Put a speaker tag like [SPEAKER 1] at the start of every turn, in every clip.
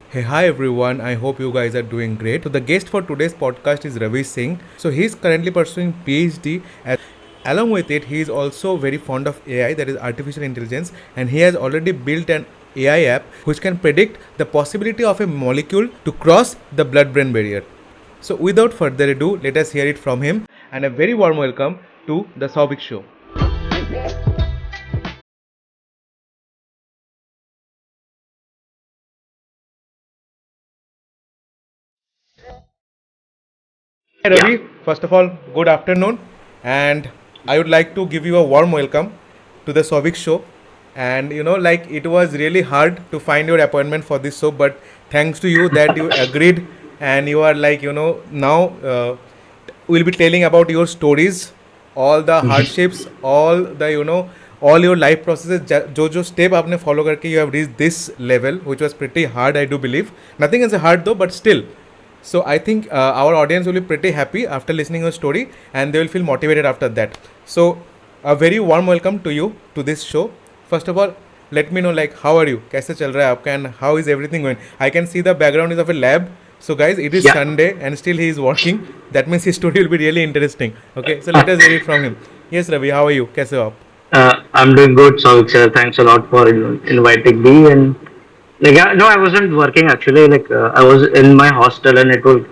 [SPEAKER 1] Hey, hi everyone. I hope you guys are doing great. So the guest for today's podcast is Ravi Singh. So he's currently pursuing PhD. Along with it, he is also very fond of AI, that is artificial intelligence, and he has already built an AI app which can predict the possibility of a molecule to cross the blood-brain barrier. So without further ado, let us hear it from him. And a very warm welcome to the Saubik Show. Hi
[SPEAKER 2] Yeah,
[SPEAKER 1] Ravi, first of all, good afternoon, and I would like to give you a warm welcome to the Sovik show. And like it was really hard to find your appointment for this show, but thanks to you that you agreed, and you are like now we'll be telling about your stories, all the hardships, all the all your life processes. जो step आपने follow करके you have reached this level, which was pretty hard, I do believe. Nothing is hard though, but still. So I think our audience will be pretty happy after listening your story, and they will feel motivated after that. So a very warm welcome to you to this show. First of all, let me know like how are you? कैसे चल रहा है आपका and how is everything going? I can see the background is of a lab. So guys, it is
[SPEAKER 2] yeah.
[SPEAKER 1] Sunday and still he is working. That means his story will be really interesting. Okay, so let us hear it from him. Yes, Ravi, how are you? कैसे हो आप?
[SPEAKER 2] I'm doing good, Savik sir. Thanks a lot for inviting me. And no, I wasn't working actually. I was in my hostel, and it will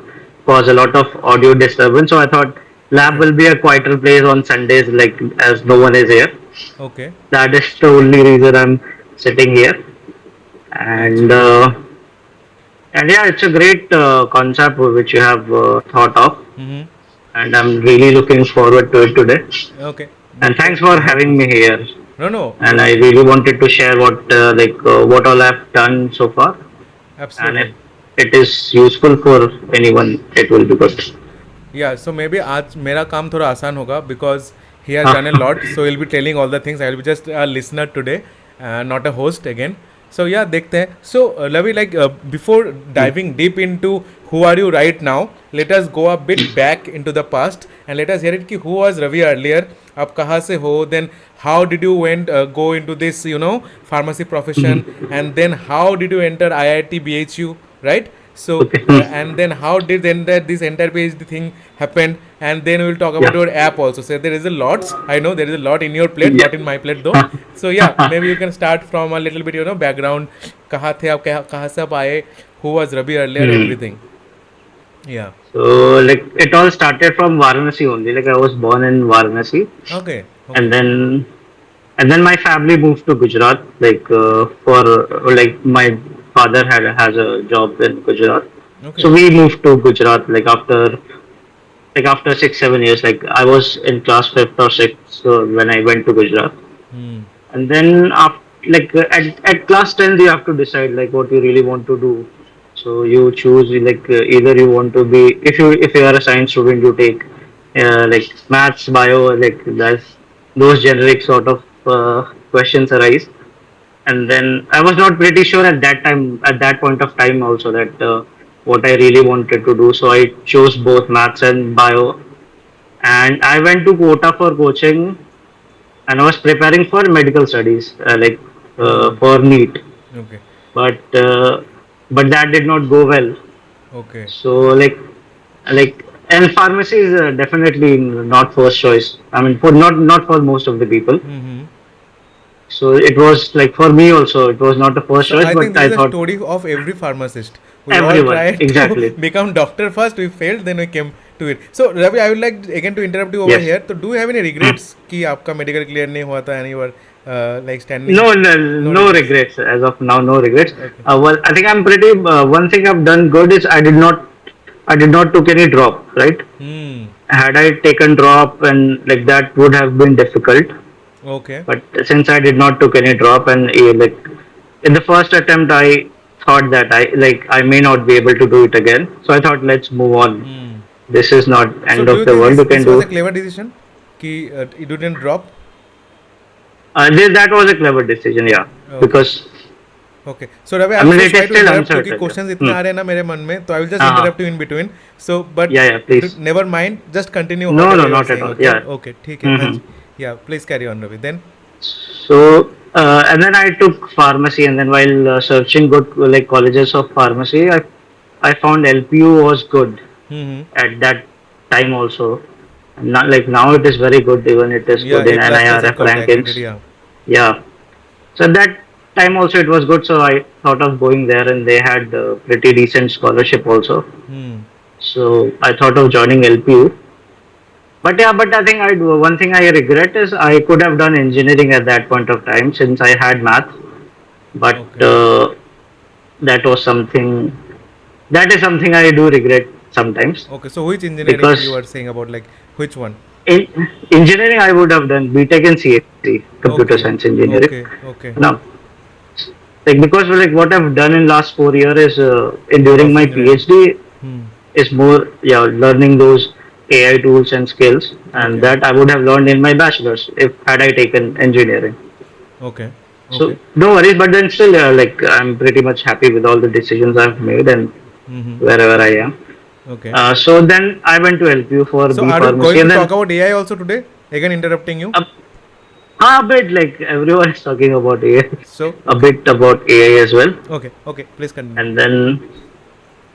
[SPEAKER 2] cause a lot of audio disturbance. So I thought lab
[SPEAKER 1] Okay.
[SPEAKER 2] will be a quieter place on Sundays, like as no one is here.
[SPEAKER 1] Okay.
[SPEAKER 2] That is the only reason I'm sitting here. And
[SPEAKER 1] Actually.
[SPEAKER 2] uh, and yeah, it's a great concept which you have thought of,
[SPEAKER 1] Mm-hmm.
[SPEAKER 2] and I'm really looking forward to it today.
[SPEAKER 1] Okay.
[SPEAKER 2] And thanks
[SPEAKER 1] I
[SPEAKER 2] for
[SPEAKER 1] hope
[SPEAKER 2] having me
[SPEAKER 1] also.
[SPEAKER 2] here.
[SPEAKER 1] No, no,
[SPEAKER 2] And I really wanted to share what all I've done so far, and if
[SPEAKER 1] absolutely.
[SPEAKER 2] it is useful for anyone, it will be good.
[SPEAKER 1] Yeah, so maybe आज मेरा काम थोड़ा आसान होगा because he has done a
[SPEAKER 2] Ah,
[SPEAKER 1] lot. So he'll be telling all the things. I will be just a listener today, not a host again. So yeah, देखते हैं. So Ravi, like before diving deep into who are you right now, let us go a bit back into the past and let us hear it कि who was Ravi earlier, आप कहाँ से हो, then how did you went go into this pharmacy profession, and then how did you enter IIT BHU, right? So
[SPEAKER 2] okay.
[SPEAKER 1] and then how did then that this entire PhD thing happened, and then we will talk about
[SPEAKER 2] Yeah.
[SPEAKER 1] your app also. So there is a lot. I know there is a lot in your plate,
[SPEAKER 2] Yeah.
[SPEAKER 1] not in my plate though. So yeah, maybe you can start from a little bit background. कहाँ थे आप, कहाँ से आप आए, who was Ravi earlier,
[SPEAKER 2] Hmm.
[SPEAKER 1] everything. Yeah.
[SPEAKER 2] So it all started from Varanasi only. Like I was born in Varanasi,
[SPEAKER 1] Okay.
[SPEAKER 2] and
[SPEAKER 1] Okay.
[SPEAKER 2] then my family moved to Gujarat. For like my father has a job in Gujarat, so
[SPEAKER 1] Okay.
[SPEAKER 2] we moved to Gujarat after 6 7 years. Like I was in class fifth or sixth when I went to Gujarat,
[SPEAKER 1] Hmm.
[SPEAKER 2] and then after, at class 10th you have to decide like what you really want to do. So you choose either you want to be, if you are a science student, you take like maths, bio, like that's those generic sort of questions arise. And then I was not pretty sure at that point of time also, that what I really wanted to do. So I chose both maths and bio, and I went to Kota for coaching, and I was preparing for medical studies,
[SPEAKER 1] Hmm.
[SPEAKER 2] for NEET,
[SPEAKER 1] Okay.
[SPEAKER 2] but uh, but that did not go well.
[SPEAKER 1] Okay.
[SPEAKER 2] So and pharmacy is definitely not first choice. I mean, for not for most of the people.
[SPEAKER 1] Hmm.
[SPEAKER 2] So it was like for me also, it was not the first
[SPEAKER 1] So
[SPEAKER 2] choice,
[SPEAKER 1] I think
[SPEAKER 2] but
[SPEAKER 1] this
[SPEAKER 2] I
[SPEAKER 1] is a
[SPEAKER 2] thought
[SPEAKER 1] story of every pharmacist. We all
[SPEAKER 2] everyone
[SPEAKER 1] tried to
[SPEAKER 2] exactly.
[SPEAKER 1] become doctor first. We failed, then we came to it. So Ravi, I would like again to interrupt you over
[SPEAKER 2] Yes.
[SPEAKER 1] here. So do you have any
[SPEAKER 2] Hmm.
[SPEAKER 1] regrets कि आपका medical clear नहीं हुआ था and you were like standing?
[SPEAKER 2] No, no,
[SPEAKER 1] No
[SPEAKER 2] no
[SPEAKER 1] regrets.
[SPEAKER 2] regrets as of now. No regrets.
[SPEAKER 1] Okay.
[SPEAKER 2] Well, I think I'm pretty. One thing I've done good is I did not took any drop. Right.
[SPEAKER 1] Hmm.
[SPEAKER 2] Had I taken drop, and like that would have been difficult.
[SPEAKER 1] Okay.
[SPEAKER 2] But since I did not took any drop, and like in the first attempt, I thought that I may not be able to do it again. So I thought, let's move on.
[SPEAKER 1] Hmm.
[SPEAKER 2] This is not
[SPEAKER 1] So
[SPEAKER 2] end
[SPEAKER 1] do
[SPEAKER 2] of
[SPEAKER 1] you
[SPEAKER 2] the
[SPEAKER 1] think
[SPEAKER 2] world.
[SPEAKER 1] this
[SPEAKER 2] You can
[SPEAKER 1] this was a
[SPEAKER 2] do.
[SPEAKER 1] clever decision? कि it didn't drop?
[SPEAKER 2] That was a clever decision, yeah,
[SPEAKER 1] Okay.
[SPEAKER 2] because
[SPEAKER 1] Okay. So Ravi,
[SPEAKER 2] I
[SPEAKER 1] I'm
[SPEAKER 2] mean
[SPEAKER 1] so
[SPEAKER 2] it is
[SPEAKER 1] sorry to
[SPEAKER 2] still
[SPEAKER 1] interrupt क्योंकि
[SPEAKER 2] uncertain.
[SPEAKER 1] questions इतने
[SPEAKER 2] Hmm.
[SPEAKER 1] आ रहे हैं ना मेरे मन में, तो I will just
[SPEAKER 2] Uh,
[SPEAKER 1] interrupt you in between. So but
[SPEAKER 2] yeah, yeah, please.
[SPEAKER 1] never mind. Just continue
[SPEAKER 2] No,
[SPEAKER 1] whatever
[SPEAKER 2] no,
[SPEAKER 1] you are
[SPEAKER 2] not at
[SPEAKER 1] saying.
[SPEAKER 2] all.
[SPEAKER 1] Okay.
[SPEAKER 2] Yeah.
[SPEAKER 1] Okay. ठीक है. हाँ
[SPEAKER 2] Hmm.
[SPEAKER 1] Ji. Yeah. Please carry on, Ravi. Then.
[SPEAKER 2] So and then I took pharmacy, and then while searching good like colleges of pharmacy, I found LPU was good
[SPEAKER 1] Mm-hmm.
[SPEAKER 2] at that time also. Not like now it is very good, even it is
[SPEAKER 1] Yeah,
[SPEAKER 2] good in
[SPEAKER 1] A plus plus
[SPEAKER 2] NIRF
[SPEAKER 1] got accredited.
[SPEAKER 2] rankings.
[SPEAKER 1] Yeah.
[SPEAKER 2] Yeah. So that time also it was good. So I thought of going there, and they had pretty decent scholarship also.
[SPEAKER 1] Hmm.
[SPEAKER 2] So I thought of joining LPU. But yeah, but I think I do. One thing I regret is I could have done engineering at that point of time since I had math. But
[SPEAKER 1] Okay.
[SPEAKER 2] that was something that is something I do regret sometimes
[SPEAKER 1] Okay. So which engineering you
[SPEAKER 2] because
[SPEAKER 1] are saying about, like which one?
[SPEAKER 2] in engineering I would have done BTech and CSE, computer
[SPEAKER 1] Okay.
[SPEAKER 2] science engineering.
[SPEAKER 1] Okay. Okay.
[SPEAKER 2] Now, like because like what I've done in last 4 years is in during my
[SPEAKER 1] Software engineering.
[SPEAKER 2] PhD
[SPEAKER 1] Hmm.
[SPEAKER 2] is more yeah learning those AI tools and skills, and
[SPEAKER 1] Okay.
[SPEAKER 2] that I would have learned in my bachelor's if had I taken engineering.
[SPEAKER 1] Okay. Okay.
[SPEAKER 2] So no worries, but then still like I'm pretty much happy with all the decisions I've made and
[SPEAKER 1] Mm-hmm.
[SPEAKER 2] wherever I am.
[SPEAKER 1] Okay.
[SPEAKER 2] So then I went to LPU for
[SPEAKER 1] So
[SPEAKER 2] B
[SPEAKER 1] are you
[SPEAKER 2] pharmacy,
[SPEAKER 1] going to
[SPEAKER 2] and
[SPEAKER 1] talk
[SPEAKER 2] then
[SPEAKER 1] about AI also today? Again, interrupting you.
[SPEAKER 2] a, a bit like everyone is talking about AI,
[SPEAKER 1] So
[SPEAKER 2] a
[SPEAKER 1] okay.
[SPEAKER 2] bit about AI as well,
[SPEAKER 1] Okay. Okay. Please continue.
[SPEAKER 2] and then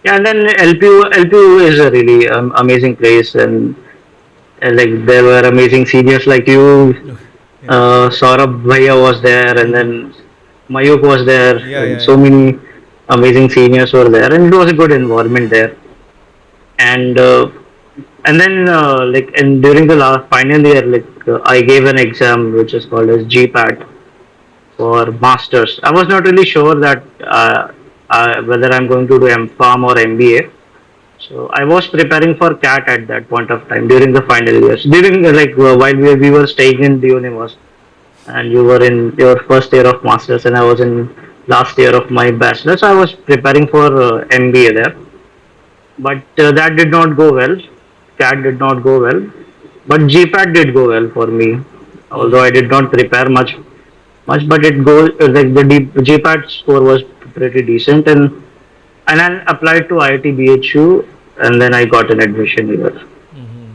[SPEAKER 2] yeah, and then LPU is a really amazing place, and like there were amazing seniors like you.
[SPEAKER 1] Okay. Yeah.
[SPEAKER 2] Saurabh Bhaiya was there, and
[SPEAKER 1] Mm-hmm.
[SPEAKER 2] then Mayuk was there,
[SPEAKER 1] Yeah.
[SPEAKER 2] and
[SPEAKER 1] Yeah.
[SPEAKER 2] so
[SPEAKER 1] Yeah.
[SPEAKER 2] many amazing seniors were there, and it was a good environment there. And then like and during the last final year, like I gave an exam which is called as GPAT for masters. I was not really sure that whether I'm going to do MPharm or MBA. So I was preparing for CAT at that point of time during the final years. During like while we were staying in the universe, and you were in your first year of masters, and I was in last year of my bachelor's. I was preparing for MBA there, but that did not go well. CAT did not go well, but GPAT did go well for me. Although I
[SPEAKER 1] Hmm.
[SPEAKER 2] did not prepare much, but it go like the GPAT score was pretty decent, and I applied to IIT and then I got an admission here.
[SPEAKER 1] Hmm.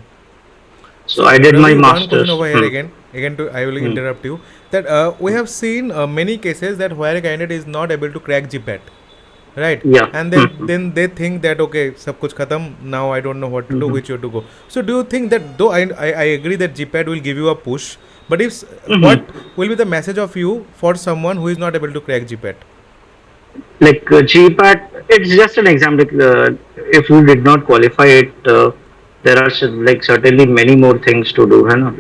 [SPEAKER 2] So
[SPEAKER 1] So
[SPEAKER 2] I did my
[SPEAKER 1] Ravi, one question
[SPEAKER 2] masters.
[SPEAKER 1] over here again. Again, to I will
[SPEAKER 2] Hmm.
[SPEAKER 1] interrupt you. That we have seen many cases that where a candidate is not able to crack GPAT, right?
[SPEAKER 2] Yeah.
[SPEAKER 1] And
[SPEAKER 2] Hmm.
[SPEAKER 1] then they think that okay, sab kuch khatam. Now I don't know what to do,
[SPEAKER 2] Hmm.
[SPEAKER 1] which way to go. So do you think that though I agree that GPAT will give you a push, but if what
[SPEAKER 2] Hmm.
[SPEAKER 1] will be the message of you for someone who is not able to crack GPAT?
[SPEAKER 2] Like GPAT, it's just an exam. Like, if you did not qualify it, there are like certainly many more things to do. Hai na?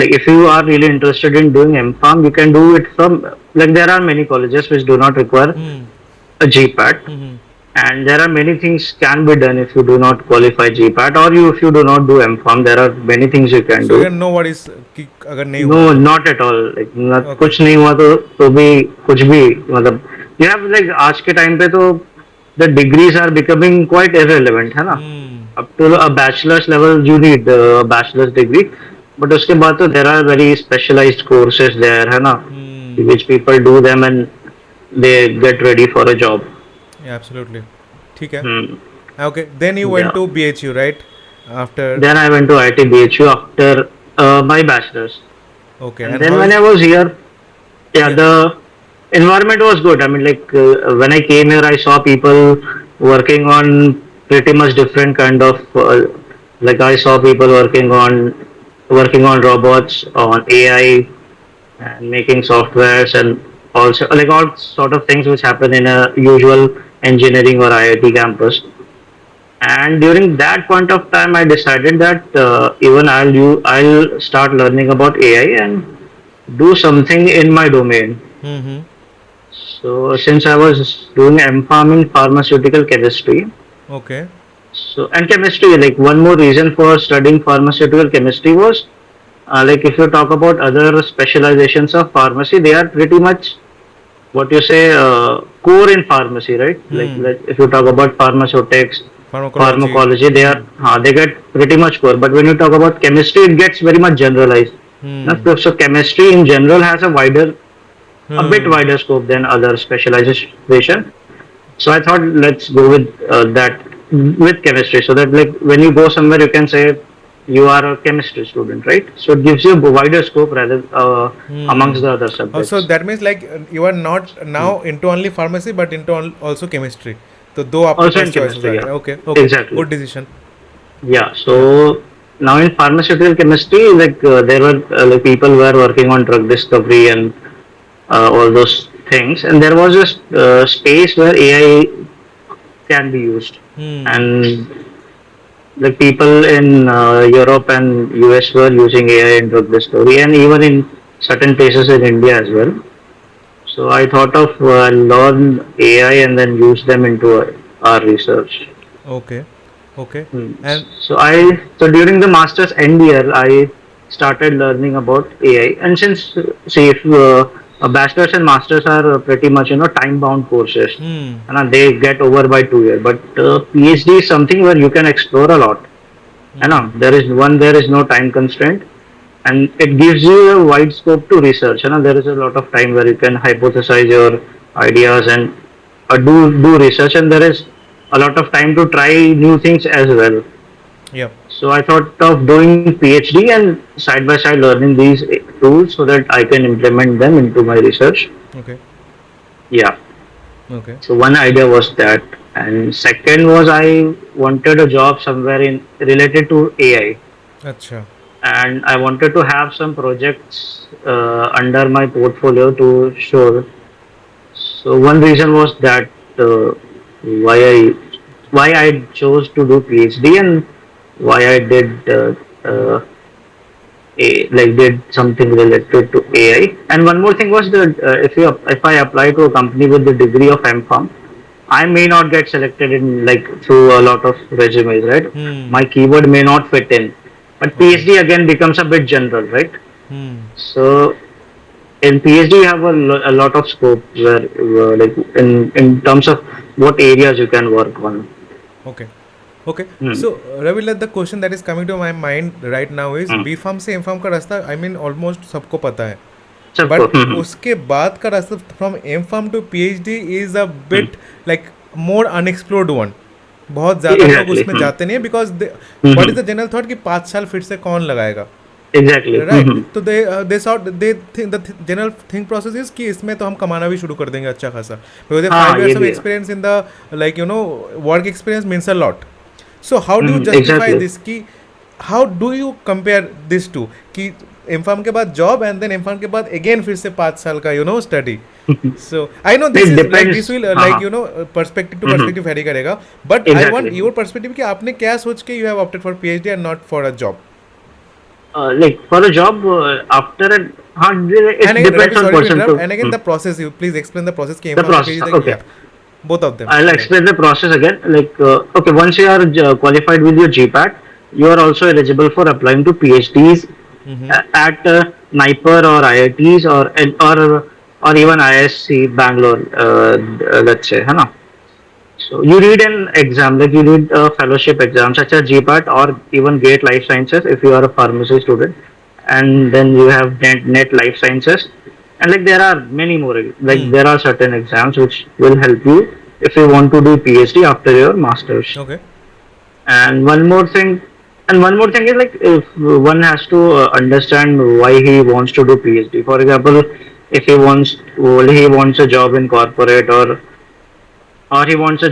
[SPEAKER 2] Like if you are really interested in doing MPharm, you can do it from like there are many colleges which do not require
[SPEAKER 1] Hmm.
[SPEAKER 2] a GPAT,
[SPEAKER 1] Hmm.
[SPEAKER 2] and there are many things can be done if you do not qualify GPAT or you if you do not do MPharm. There are many things you can
[SPEAKER 1] So
[SPEAKER 2] do.
[SPEAKER 1] again, no worries कि अगर नहीं
[SPEAKER 2] No,
[SPEAKER 1] हुआ तो.
[SPEAKER 2] not at all. Like
[SPEAKER 1] Okay.
[SPEAKER 2] कुछ नहीं हुआ तो भी कुछ भी मतलब you have like आज के टाइम पे तो the degrees are becoming quite irrelevant है ना.
[SPEAKER 1] Hmm.
[SPEAKER 2] Up to a bachelor's level you need a bachelor's degree, but उसके बाद तो there are very specialized courses there है ना,
[SPEAKER 1] Hmm.
[SPEAKER 2] which people do them and they get ready for a job.
[SPEAKER 1] Yeah, absolutely. ठीक है.
[SPEAKER 2] Hmm.
[SPEAKER 1] Okay. Then you went
[SPEAKER 2] Yeah.
[SPEAKER 1] to BHU, right? After.
[SPEAKER 2] Then I went to IIT after my bachelor's,
[SPEAKER 1] Okay.
[SPEAKER 2] and
[SPEAKER 1] And
[SPEAKER 2] then
[SPEAKER 1] how
[SPEAKER 2] when I
[SPEAKER 1] is?
[SPEAKER 2] was here, yeah,
[SPEAKER 1] Yeah.
[SPEAKER 2] the environment was good. I mean, like when I came here, I saw people working on pretty much different kind of like I saw people working on robots, on AI, and making softwares, and also like all sort of things which happen in a usual engineering or IIT campus. And during that point of time, I decided that even I'll start learning about AI and do something in my domain.
[SPEAKER 1] Mm-hmm.
[SPEAKER 2] So since I was doing M-Pharm in pharmaceutical chemistry,
[SPEAKER 1] Okay.
[SPEAKER 2] so and chemistry, like one more reason for studying pharmaceutical chemistry was like if you talk about other specializations of pharmacy, they are pretty much what you say core in pharmacy, right?
[SPEAKER 1] Hmm.
[SPEAKER 2] Like if you talk about pharmaceutics,
[SPEAKER 1] Pharmacology.
[SPEAKER 2] pharmacology, they
[SPEAKER 1] Hmm.
[SPEAKER 2] are they get pretty much core. But when you talk about chemistry, it gets very much generalized.
[SPEAKER 1] Hmm.
[SPEAKER 2] So chemistry in general has a bit
[SPEAKER 1] Hmm.
[SPEAKER 2] wider scope than other specialization. So I thought let's go with that with chemistry, so that like when you go somewhere, you can say you are a chemistry student, right? So it gives you a wider scope rather amongst
[SPEAKER 1] Hmm.
[SPEAKER 2] the other
[SPEAKER 1] So
[SPEAKER 2] subjects.
[SPEAKER 1] that means like you are not
[SPEAKER 2] Hmm.
[SPEAKER 1] now into only pharmacy but into also chemistry. तो दो आपके
[SPEAKER 2] Also
[SPEAKER 1] पास
[SPEAKER 2] in
[SPEAKER 1] choices आ
[SPEAKER 2] chemistry,
[SPEAKER 1] गए.
[SPEAKER 2] yeah,
[SPEAKER 1] Okay, okay,
[SPEAKER 2] exactly.
[SPEAKER 1] good decision.
[SPEAKER 2] Yeah.
[SPEAKER 1] Yeah.
[SPEAKER 2] So now in pharmaceutical chemistry, like there were like people were working on drug discovery and all those things, and there was a space where AI can be used,
[SPEAKER 1] Hmm.
[SPEAKER 2] and like people in Europe and US were using AI in drug discovery, and even in certain places in India as well. So I thought of learn AI and then use them into our research.
[SPEAKER 1] Okay. Okay.
[SPEAKER 2] Hmm.
[SPEAKER 1] And
[SPEAKER 2] So during the master's end year, I started learning about AI, and since see if a bachelor's and masters are pretty much time bound courses,
[SPEAKER 1] hmm.
[SPEAKER 2] and they get over by 2 years. But PhD is something where you can explore a lot. And
[SPEAKER 1] Hmm.
[SPEAKER 2] there is no time constraint, and it gives you a wide scope to research. There is a lot of time where you can hypothesize your ideas and do research, and there is a lot of time to try new things as well.
[SPEAKER 1] Yep.
[SPEAKER 2] So I thought of doing PhD and side by side learning these tools so that I can implement them into my research.
[SPEAKER 1] Okay.
[SPEAKER 2] Yeah.
[SPEAKER 1] Okay.
[SPEAKER 2] So one idea was that, and second was I wanted a job somewhere in related to AI,
[SPEAKER 1] अच्छा.
[SPEAKER 2] and I wanted to have some projects under my portfolio to show. So one reason was that why I chose to do PhD and why I did did something related to AI. And one more thing was that if I apply to a company with the degree of MPharm, I may not get selected in like through a lot of resumes, right?
[SPEAKER 1] Hmm.
[SPEAKER 2] My keyword may not fit in. But
[SPEAKER 1] Okay.
[SPEAKER 2] PhD again becomes a bit general, right?
[SPEAKER 1] Hmm.
[SPEAKER 2] So in PhD you have a lot of scope where like in terms of what areas you can work on.
[SPEAKER 1] Okay. Okay.
[SPEAKER 2] Hmm.
[SPEAKER 1] So Ravi, the question that is coming to my mind right now is
[SPEAKER 2] Hmm.
[SPEAKER 1] B pharm से M pharm का रास्ता I mean almost सबको पता है.
[SPEAKER 2] सबको.
[SPEAKER 1] But उसके बाद का रास्ता from M pharm to P H D is a
[SPEAKER 2] Hmm.
[SPEAKER 1] Bit like more unexplored one. बहुत ज़्यादा लोग
[SPEAKER 2] Exactly.
[SPEAKER 1] उसमें
[SPEAKER 2] Hmm.
[SPEAKER 1] जाते नहीं है because what
[SPEAKER 2] Hmm.
[SPEAKER 1] Is the general thought कि 5 साल फिर से कौन लगाएगा.
[SPEAKER 2] Exactly.
[SPEAKER 1] राइट.
[SPEAKER 2] Hmm.
[SPEAKER 1] तो they thought they think the general think process is कि इसमें तो हम कमाना भी शुरू कर देंगे अच्छा खासा बिकॉज
[SPEAKER 2] हाँ,
[SPEAKER 1] फाइव
[SPEAKER 2] ये
[SPEAKER 1] ईयर्स ऑफ
[SPEAKER 2] भी है.
[SPEAKER 1] Experience in the like work experience means a lot. So how do you justify
[SPEAKER 2] Exactly.
[SPEAKER 1] This कि how do you compare this to कि एम फार्म के बाद job and then M pharm के बाद again फिर से 5 साल का study. So I know this
[SPEAKER 2] It
[SPEAKER 1] is like this
[SPEAKER 2] depends.
[SPEAKER 1] Will
[SPEAKER 2] हाँ,
[SPEAKER 1] लाइक
[SPEAKER 2] हाँ.
[SPEAKER 1] Perspective to
[SPEAKER 2] Hmm.
[SPEAKER 1] Perspective very करेगा. But I want
[SPEAKER 2] Exactly.
[SPEAKER 1] Your perspective कि आपने क्या सोच के you have opted for P H D and not for a job.
[SPEAKER 2] Like for a job after a
[SPEAKER 1] And
[SPEAKER 2] it
[SPEAKER 1] again,
[SPEAKER 2] depends
[SPEAKER 1] Ravi,
[SPEAKER 2] on
[SPEAKER 1] sorry to
[SPEAKER 2] person
[SPEAKER 1] interrupt.
[SPEAKER 2] to
[SPEAKER 1] And again, the process. You please explain the process. Came
[SPEAKER 2] the
[SPEAKER 1] from
[SPEAKER 2] process.
[SPEAKER 1] PhD.
[SPEAKER 2] Okay,
[SPEAKER 1] Yeah, both of them.
[SPEAKER 2] I'll
[SPEAKER 1] Yeah.
[SPEAKER 2] explain the process again. Like okay, once you are qualified with your GPAT, you are also eligible for applying to PhDs
[SPEAKER 1] Mm-hmm.
[SPEAKER 2] at NIPER or IITs or even ISC Bangalore. Let's say, है ना? So you read an exam, like you read a fellowship exam such as GPAT or even GATE Life Sciences if you are a pharmacy student, and then you have NET Life Sciences, and like there are many more. Like
[SPEAKER 1] Hmm.
[SPEAKER 2] there are certain exams which will help you if you want to do PhD after your masters.
[SPEAKER 1] Okay.
[SPEAKER 2] And one more thing is like if one has to understand why he wants to do PhD. For example, if he wants a job in corporate or he wants a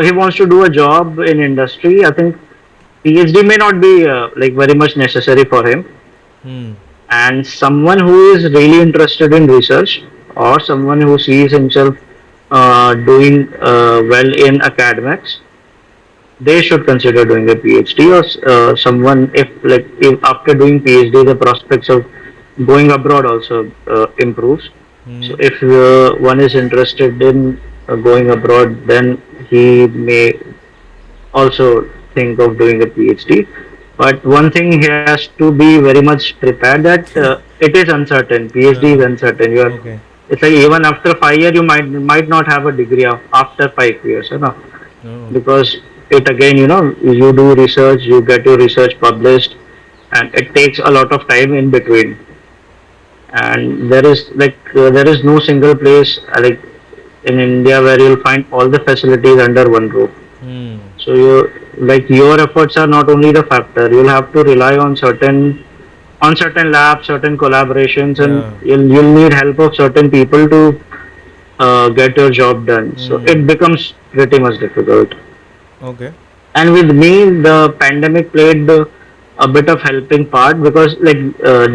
[SPEAKER 2] he wants to do a job in industry. I think PhD may not be like very much necessary for him.
[SPEAKER 1] Hmm.
[SPEAKER 2] And someone who is really interested in research or someone who sees himself doing well in academics, they should consider doing a PhD. Or someone if after doing PhD the prospects of going abroad also improves. So
[SPEAKER 1] Hmm.
[SPEAKER 2] if one is interested in going abroad, then he may also think of doing a PhD. But one thing he has to be very much prepared that it is uncertain. PhD is uncertain.
[SPEAKER 1] Okay.
[SPEAKER 2] It's like even after 5 years you might not have a degree after 5 years,
[SPEAKER 1] Oh.
[SPEAKER 2] because it again you do research, you get your research published, and it takes a lot of time in between. And there is no single place in India where you'll find all the facilities under one roof.
[SPEAKER 1] Hmm.
[SPEAKER 2] So like your efforts are not only the factor. You'll have to rely on certain labs, certain collaborations, and
[SPEAKER 1] Yeah.
[SPEAKER 2] you'll need help of certain people to get your job done. So
[SPEAKER 1] Hmm.
[SPEAKER 2] it becomes pretty much difficult.
[SPEAKER 1] Okay.
[SPEAKER 2] And with me, the pandemic played a bit of helping part because like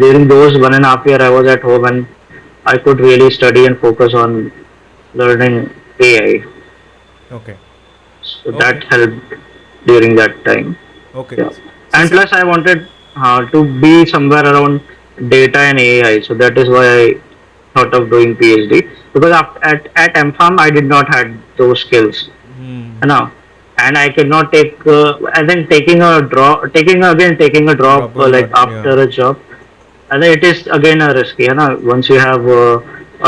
[SPEAKER 2] during those 1.5 year I was at home and I could really study and focus on learning AI.
[SPEAKER 1] Okay.
[SPEAKER 2] So
[SPEAKER 1] Okay.
[SPEAKER 2] that helped during that time.
[SPEAKER 1] Okay.
[SPEAKER 2] Yeah.
[SPEAKER 1] So
[SPEAKER 2] And
[SPEAKER 1] say.
[SPEAKER 2] plus I wanted to be somewhere around data and AI. So that is why I thought of doing PhD because at M-Pharm I did not had those skills.
[SPEAKER 1] Hmm.
[SPEAKER 2] You know, and I cannot take. And then taking a
[SPEAKER 1] Drop
[SPEAKER 2] drop
[SPEAKER 1] was
[SPEAKER 2] like
[SPEAKER 1] not.
[SPEAKER 2] after
[SPEAKER 1] Yeah.
[SPEAKER 2] a job, and then it is again a risky. You know, once you have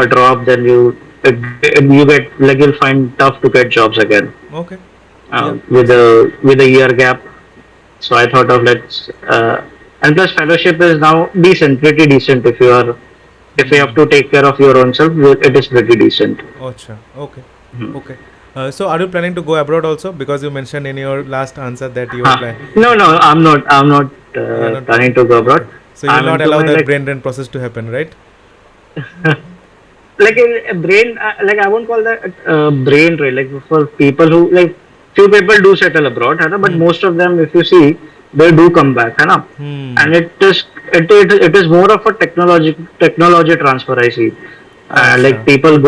[SPEAKER 2] a drop, then you get like you'll find tough to get jobs again
[SPEAKER 1] Okay. Yeah.
[SPEAKER 2] with
[SPEAKER 1] Yes.
[SPEAKER 2] a year gap. So I thought of let's and plus fellowship is now decent, pretty decent if you have
[SPEAKER 1] Hmm.
[SPEAKER 2] to take care of your own self, it is pretty decent.
[SPEAKER 1] Acha. Okay.
[SPEAKER 2] Mhm.
[SPEAKER 1] Okay. So are you planning to go abroad also? Because you mentioned in your last answer that you are
[SPEAKER 2] Huh.
[SPEAKER 1] planning.
[SPEAKER 2] No, no, I'm not
[SPEAKER 1] You're not
[SPEAKER 2] planning
[SPEAKER 1] planning.
[SPEAKER 2] to go abroad.
[SPEAKER 1] Okay. So you will
[SPEAKER 2] I'm
[SPEAKER 1] not
[SPEAKER 2] into
[SPEAKER 1] allow
[SPEAKER 2] my
[SPEAKER 1] the
[SPEAKER 2] like
[SPEAKER 1] brain drain process to happen, right?
[SPEAKER 2] like a brain like I won't call that brain drain. Like for people who like few people do settle abroad, है ना? But
[SPEAKER 1] Hmm.
[SPEAKER 2] most of them, if you see, they do come back, है ना?
[SPEAKER 1] Hmm.
[SPEAKER 2] And it is more of a technology transfer. I see. Like
[SPEAKER 1] Acha.
[SPEAKER 2] people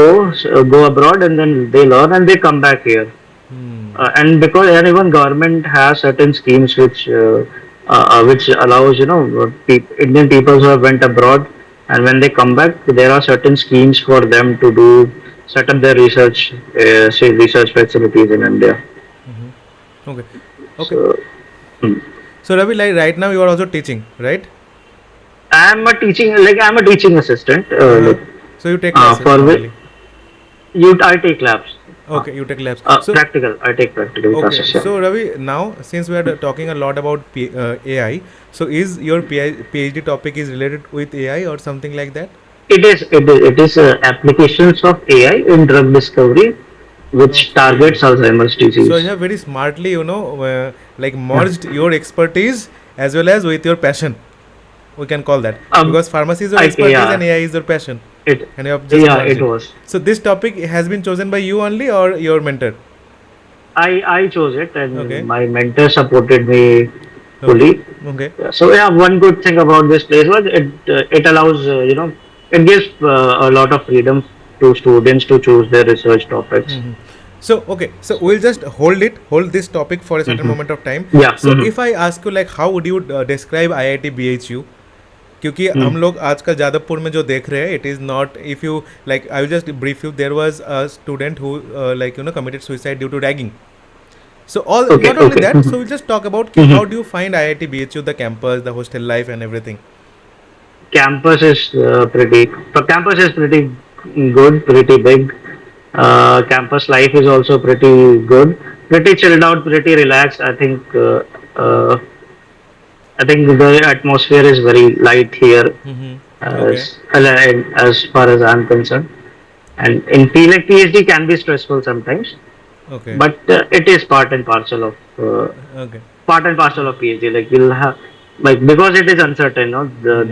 [SPEAKER 2] go abroad and then they learn and they come back here.
[SPEAKER 1] Hmm.
[SPEAKER 2] And because and even government has certain schemes which allows Indian people who have went abroad and when they come back there are certain schemes for them to do set up their research facilities in India.
[SPEAKER 1] Okay. Okay.
[SPEAKER 2] So hmm.
[SPEAKER 1] So Ravi, like right now you are also teaching, right?
[SPEAKER 2] I'm a teaching assistant
[SPEAKER 1] Uh-huh. So you take classes
[SPEAKER 2] for which
[SPEAKER 1] normally.
[SPEAKER 2] you I take labs.
[SPEAKER 1] Okay, you take labs. So
[SPEAKER 2] Practical. I take practical
[SPEAKER 1] okay,
[SPEAKER 2] classes. Yeah.
[SPEAKER 1] so Ravi, now since we are talking a lot about AI, so is your PhD topic is related with AI or something like that?
[SPEAKER 2] It is applications of AI in drug discovery, which
[SPEAKER 1] Okay.
[SPEAKER 2] targets Alzheimer's
[SPEAKER 1] So you
[SPEAKER 2] disease.
[SPEAKER 1] have very smartly, like
[SPEAKER 2] Yeah.
[SPEAKER 1] merged your expertise as well as with your passion. We can call that
[SPEAKER 2] Um,
[SPEAKER 1] because pharmacy is your expertise and
[SPEAKER 2] yeah,
[SPEAKER 1] AI is your passion,
[SPEAKER 2] it,
[SPEAKER 1] and you have just
[SPEAKER 2] yeah,
[SPEAKER 1] merged
[SPEAKER 2] it
[SPEAKER 1] it.
[SPEAKER 2] was.
[SPEAKER 1] So this topic has been chosen by you only or your mentor?
[SPEAKER 2] I chose it, and
[SPEAKER 1] Okay.
[SPEAKER 2] my mentor supported me
[SPEAKER 1] Okay.
[SPEAKER 2] fully.
[SPEAKER 1] Okay.
[SPEAKER 2] So yeah, one good thing about this place was it allows it gives a lot of freedom to students to choose their research topics.
[SPEAKER 1] Mhm. So okay, so we'll just hold this topic for a certain
[SPEAKER 2] Hmm.
[SPEAKER 1] moment of time.
[SPEAKER 2] Yeah.
[SPEAKER 1] So if I ask you like how would you describe IIT BHU? क्योंकि हम लोग आजकल जादवपुर में जो देख रहे हैं it is not if you like I will just brief you there was a student who like committed suicide due to ragging so all
[SPEAKER 2] Okay.
[SPEAKER 1] not only
[SPEAKER 2] Okay.
[SPEAKER 1] that so we'll just talk about ki, how
[SPEAKER 2] Mhm.
[SPEAKER 1] do you find IIT BHU the campus the hostel life and everything.
[SPEAKER 2] Campus is campus is pretty good, pretty big. Campus life is also pretty good, pretty chilled out, pretty relaxed. Uh, I think the atmosphere is very light here,
[SPEAKER 1] Okay.
[SPEAKER 2] as far as I'm concerned. And in like PhD can be stressful sometimes,
[SPEAKER 1] Okay.
[SPEAKER 2] but it is
[SPEAKER 1] Okay.
[SPEAKER 2] part and parcel of PhD. Like you'll have like because it is uncertain, no?
[SPEAKER 1] Hmm.